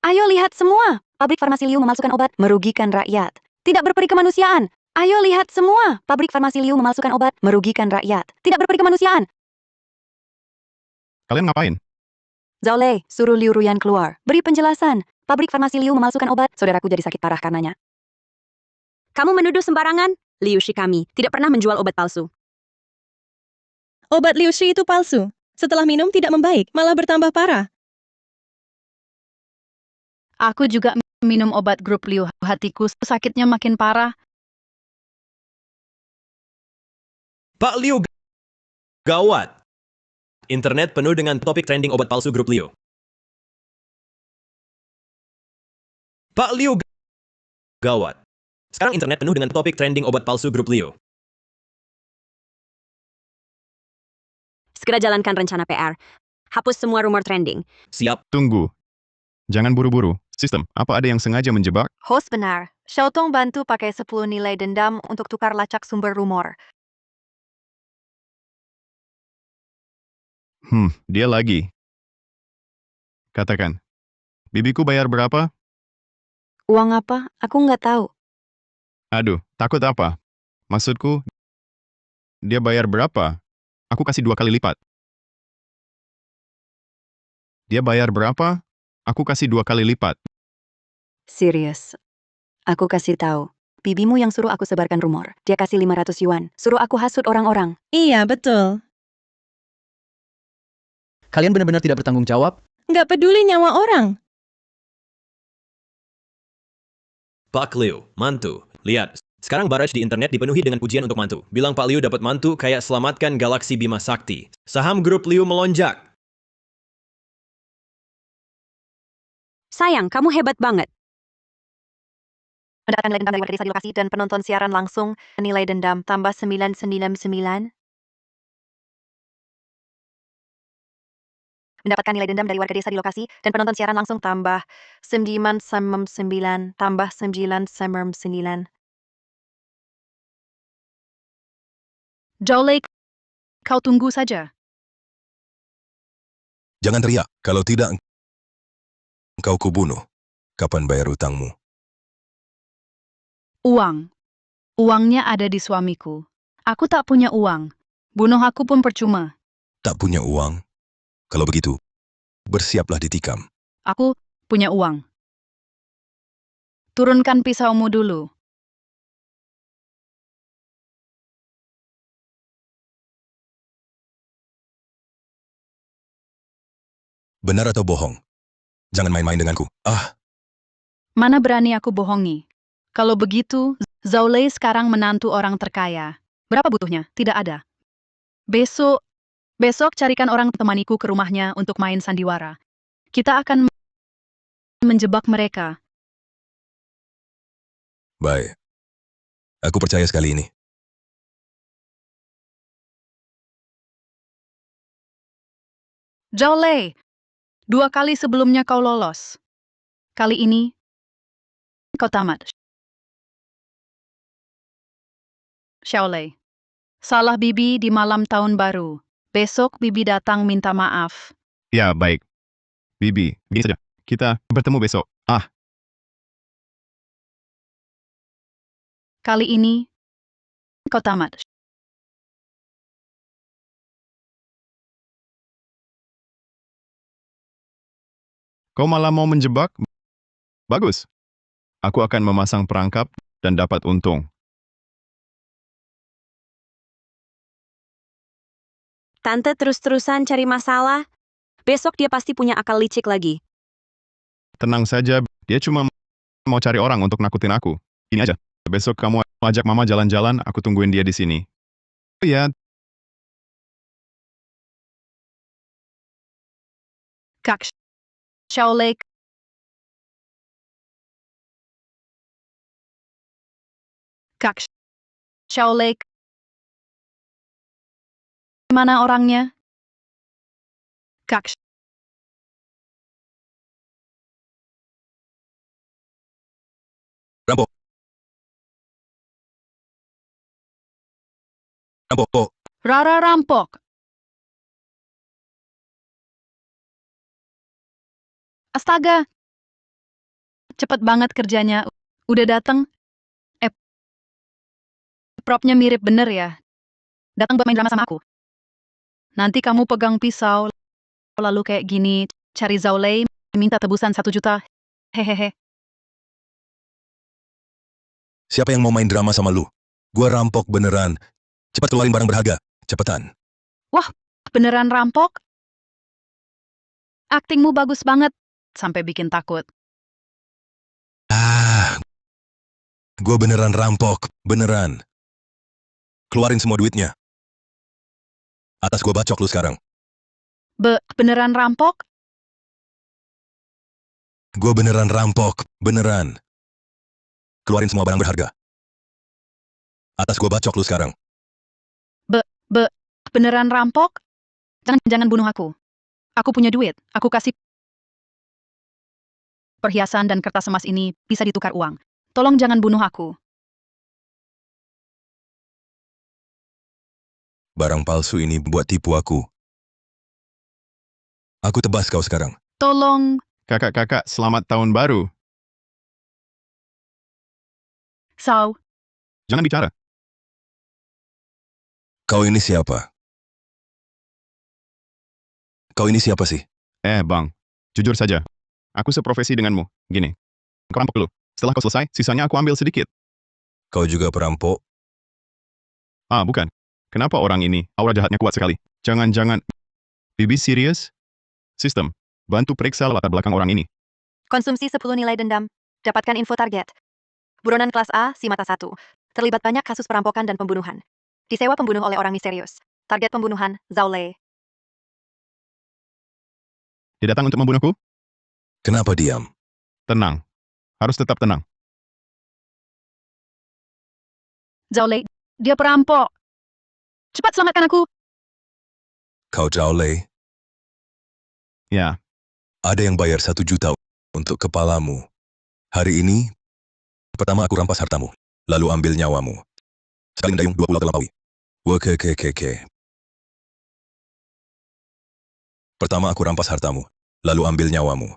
Ayo lihat semua. Pabrik farmasi Liu memalsukan obat, merugikan rakyat. Tidak berperi kemanusiaan. Ayo lihat semua. Pabrik farmasi Liu memalsukan obat, merugikan rakyat. Tidak berperi kemanusiaan. Kalian ngapain? Zhao Lei, suruh Liu Ruyan keluar. Beri penjelasan. Pabrik farmasi Liu memalsukan obat, saudaraku jadi sakit parah karenanya. Kamu menuduh sembarangan. Liu Shi kami tidak pernah menjual obat palsu. Obat Liu Shi itu palsu. Setelah minum tidak membaik, malah bertambah parah. Aku juga minum obat grup Liu. Hatiku sakitnya makin parah. Pak Liu, gawat. Internet penuh dengan topik trending obat palsu grup Liu. Pak Liu, gawat. Sekarang internet penuh dengan topik trending obat palsu grup Liu. Segera jalankan rencana PR. Hapus semua rumor trending. Siap. Tunggu. Jangan buru-buru. Sistem, apa ada yang sengaja menjebak? Host benar. Xiaotong bantu pakai 10 nilai dendam untuk tukar lacak sumber rumor. Dia lagi. Katakan. Bibiku bayar berapa? Uang apa? Aku nggak tahu. Aduh, takut apa? Maksudku, dia bayar berapa? Aku kasih 2 kali lipat. Dia bayar berapa? Aku kasih 2 kali lipat. Serius. Aku kasih tahu. Bibimu yang suruh aku sebarkan rumor. Dia kasih 500 yuan. Suruh aku hasut orang-orang. Iya, betul. Kalian benar-benar tidak bertanggung jawab? Nggak peduli nyawa orang. Pak Liu, mantu. Lihat, sekarang barrage di internet dipenuhi dengan pujian untuk mantu. Bilang Pak Liu dapat mantu kayak selamatkan galaksi Bima Sakti. Saham grup Liu melonjak. Sayang, kamu hebat banget. Mendapatkan nilai dendam dari warga desa di lokasi dan penonton siaran langsung. Nilai dendam tambah 999. Mendapatkan nilai dendam dari warga desa di lokasi dan penonton siaran langsung tambah 999 tambah 999. Jolek, kau tunggu saja. Jangan teriak, kalau tidak engkau kubunuh. Kapan bayar utangmu? Uang. Uangnya ada di suamiku. Aku tak punya uang. Bunuh aku pun percuma. Tak punya uang? Kalau begitu, bersiaplah ditikam. Aku punya uang. Turunkan pisaumu dulu. Benar atau bohong? Jangan main-main denganku. Mana berani aku bohongi? Kalau begitu, Zaulei sekarang menantu orang terkaya. Berapa butuhnya? Tidak ada. Besok carikan orang temaniku ke rumahnya untuk main sandiwara. Kita akan menjebak mereka. Baik. Aku percaya sekali ini. Zaulei, 2 kali sebelumnya kau lolos. Kali ini, kau tamat. Xiaolei, salah Bibi di malam tahun baru. Besok Bibi datang minta maaf. Ya, baik. Bibi, begini saja. Kita bertemu besok. Kali ini, kau tamat. Kau malah mau menjebak? Bagus. Aku akan memasang perangkap dan dapat untung. Tante terus-terusan cari masalah. Besok dia pasti punya akal licik lagi. Tenang saja, dia cuma mau cari orang untuk nakutin aku. Ini aja. Besok kamu ajak mama jalan-jalan, aku tungguin dia di sini. Oh ya, Kak Xiaolei, Kak Xiaolei, mana orangnya? Kak Rampok. Rampok. Rara rampok. Astaga. Cepet banget kerjanya. Udah dateng? Propnya mirip bener ya. Datang buat main drama sama aku. Nanti kamu pegang pisau, lalu kayak gini, cari Zaulei, minta tebusan 1 juta. Hehehe. Siapa yang mau main drama sama lu? Gua rampok beneran. Cepat keluarin barang berharga. Cepetan. Wah, beneran rampok? Aktingmu bagus banget, sampai bikin takut. Gua beneran rampok. Beneran. Keluarin semua duitnya. Atas gua bacok lu sekarang. Beneran rampok? Gua beneran rampok. Beneran. Keluarin semua barang berharga. Atas gua bacok lu sekarang. Beneran rampok? Jangan bunuh aku. Aku punya duit, aku kasih. Perhiasan dan kertas emas ini bisa ditukar uang. Tolong jangan bunuh aku. Barang palsu ini buat tipu aku. Aku tebas kau sekarang. Tolong, Kakak-kakak, selamat tahun baru. Sao. Jangan bicara. Kau ini siapa? Kau ini siapa sih? Bang. Jujur saja. Aku seprofesi denganmu. Gini. Kau rampok dulu. Setelah kau selesai, sisanya aku ambil sedikit. Kau juga perampok? Bukan. Kenapa orang ini, aura jahatnya kuat sekali? Jangan-jangan... Bibi serius? Sistem. Bantu periksa latar belakang orang ini. Konsumsi 10 nilai dendam. Dapatkan info target. Buronan kelas A, si mata 1. Terlibat banyak kasus perampokan dan pembunuhan. Disewa pembunuh oleh orang misterius. Target pembunuhan, Zhao Lei. Dia datang untuk membunuhku? Kenapa diam? Tenang. Harus tetap tenang. Zhao Lei, dia perampok. Cepat selamatkan aku. Kau Zhao Lei? Ya. Ada yang bayar 1 juta untuk kepalamu. Hari ini, pertama aku rampas hartamu, lalu ambil nyawamu. Sekali mendayung 2 pulau terlampaui. Wekekekeke. Pertama aku rampas hartamu, lalu ambil nyawamu.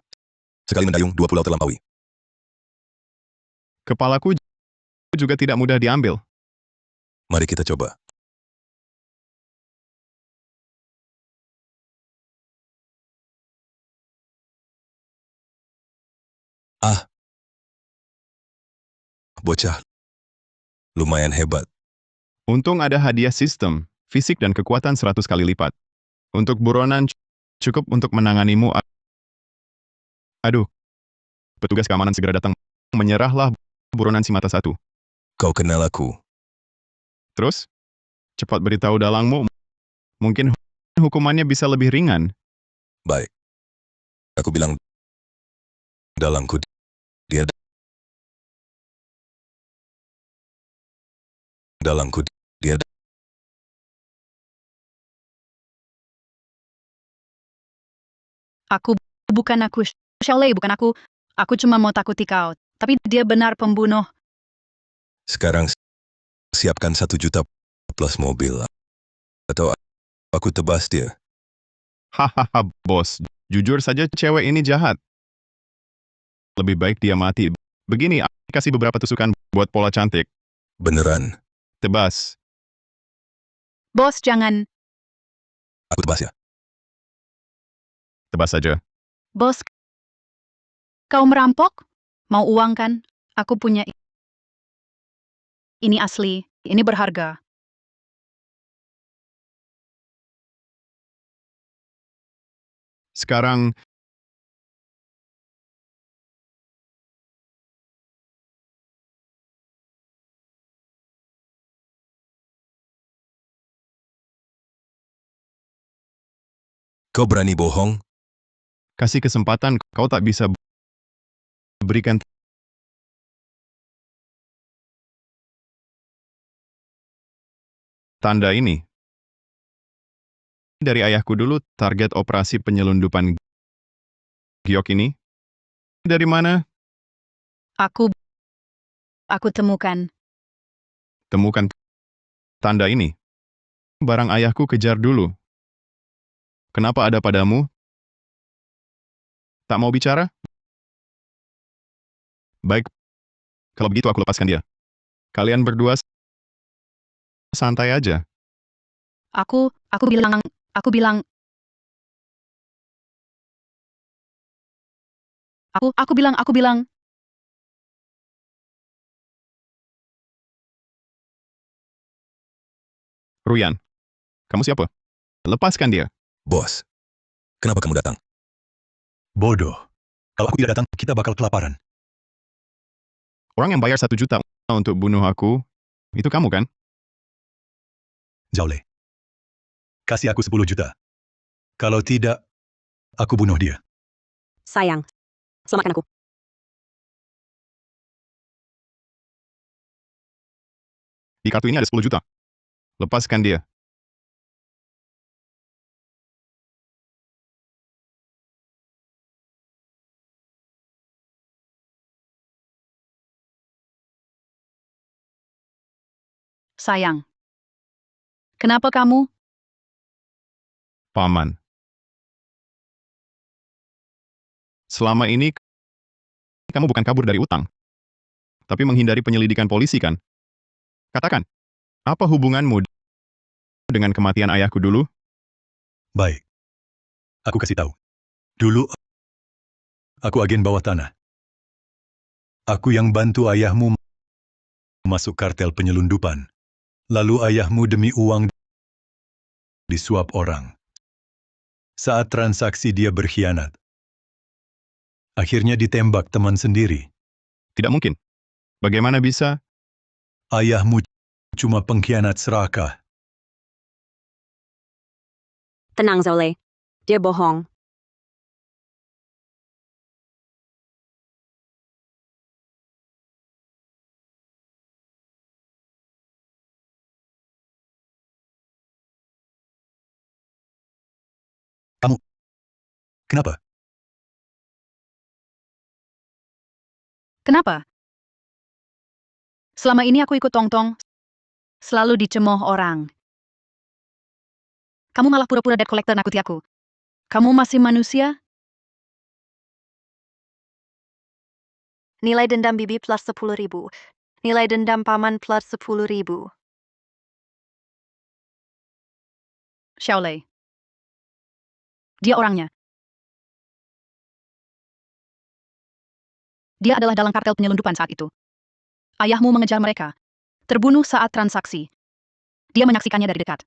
Sekali mendayung 2 pulau terlampaui. Kepalaku juga tidak mudah diambil. Mari kita coba. Bocah. Lumayan hebat. Untung ada hadiah sistem, fisik dan kekuatan 100 kali lipat. Untuk buronan cukup untuk menanganimu. Aduh. Petugas keamanan segera datang. Menyerahlah buronan si mata 1. Kau kenal aku. Terus? Cepat beritahu dalangmu. Mungkin hukumannya bisa lebih ringan. Baik. Aku bilang dalangku dia dalangku dia Bukan aku. Zhao Lei, bukan aku. Aku cuma mau takuti kau. Tapi dia benar pembunuh. sekarang siapkan 1 juta plus mobil. Atau aku tebas dia. Hahaha, bos. Jujur saja cewek ini jahat. Lebih baik dia mati. Begini, kasih beberapa tusukan buat pola cantik. Beneran. Tebas. Bos, jangan. Aku tebas ya. Tebas saja. Bos, kau merampok? Mau uang kan? Aku punya. Ini asli. Ini berharga. Sekarang, Kau berani bohong? kasih kesempatan, kau tak bisa berikan tanda ini. Dari ayahku dulu, target operasi penyelundupan giok ini. Dari mana? Aku temukan. Temukan tanda ini. Barang ayahku kejar dulu. Kenapa ada padamu? Tak mau bicara? Baik. Kalau begitu aku lepaskan dia. Kalian berdua santai aja. Aku bilang. Aku bilang. Aku bilang. Ruyan, kamu siapa? Lepaskan dia. Bos. Kenapa kamu datang? Bodoh. Kalau aku tidak datang, kita bakal kelaparan. Orang yang bayar 1 juta untuk bunuh aku, itu kamu kan? Zhao Lei. Kasih aku 10 juta. Kalau tidak, aku bunuh dia. Sayang. Selamatkan aku. Di kartu ini ada 10 juta. Lepaskan dia. Sayang. Kenapa kamu? Paman. Selama ini, kamu bukan kabur dari utang, tapi menghindari penyelidikan polisi kan? Katakan, apa hubunganmu dengan kematian ayahku dulu? Baik. Aku kasih tahu. Dulu, aku agen bawah tanah. Aku yang bantu ayahmu masuk kartel penyelundupan. Lalu ayahmu demi uang disuap orang. Saat transaksi dia berkhianat. Akhirnya ditembak teman sendiri. Tidak mungkin. Bagaimana bisa? Ayahmu cuma pengkhianat serakah. Tenang, Zole. Dia bohong. Kamu. Kenapa? Kenapa? Selama ini aku ikut Tongtong, selalu dicemooh orang. Kamu malah pura-pura debt collector nakuti aku. Kamu masih manusia? Nilai dendam Bibi plus 10.000. Nilai dendam Paman plus 10.000. Xiaolei. Dia orangnya. Dia adalah dalang kartel penyelundupan saat itu. Ayahmu mengejar mereka. Terbunuh saat transaksi. Dia menyaksikannya dari dekat.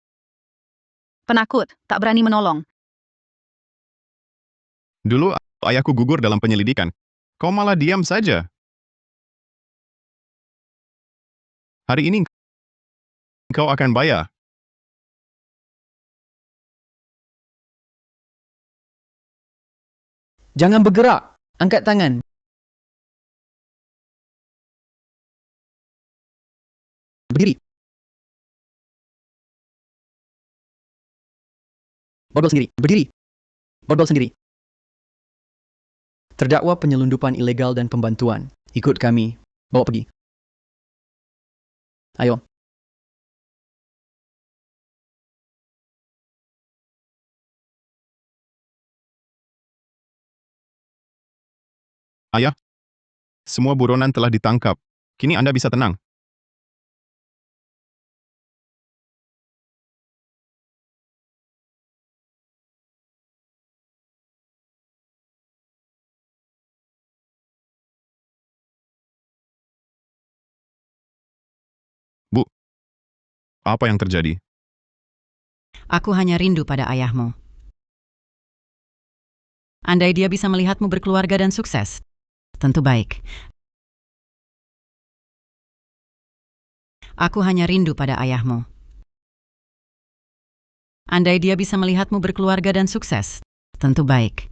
Penakut, tak berani menolong. Dulu, ayahku gugur dalam penyelidikan. Kau malah diam saja. Hari ini, kau akan bayar. Jangan bergerak. Angkat tangan. Berdiri. Borgol sendiri. Berdiri. Borgol sendiri. Terdakwa penyelundupan ilegal dan pembantuan. Ikut kami. Bawa pergi. Ayo. Ayah, semua buronan telah ditangkap. Kini Anda bisa tenang. Bu, apa yang terjadi? Aku hanya rindu pada ayahmu. Andai dia bisa melihatmu berkeluarga dan sukses, tentu baik. Aku hanya rindu pada ayahmu. Andai dia bisa melihatmu berkeluarga dan sukses, tentu baik.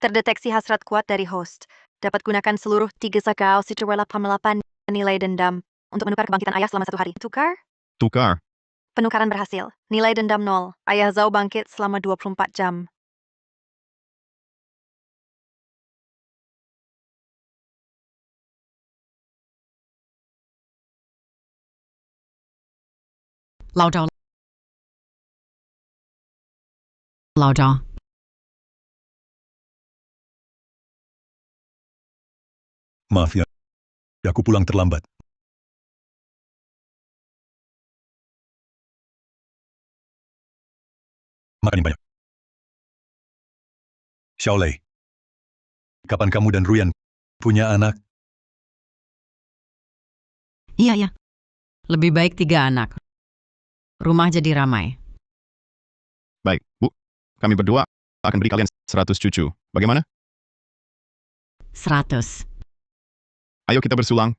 Terdeteksi hasrat kuat dari host. Dapat gunakan seluruh 3 sakau Citrella Pamelapan nilai dendam untuk menukar kebangkitan ayah selama 1 hari. Tukar? Tukar. Penukaran berhasil. Nilai dendam 0. Ayah Zhao bangkit selama 24 jam. Lao Zhao. Lao Zhao. Maaf ya. Aku pulang terlambat. Makan yang banyak. Xiaolei. Kapan kamu dan Ruyan punya anak? Iya, ya. Lebih baik 3 anak. Rumah jadi ramai. Baik, Bu. Kami berdua akan beri kalian 100 cucu. Bagaimana? 100. Ayo kita bersulang.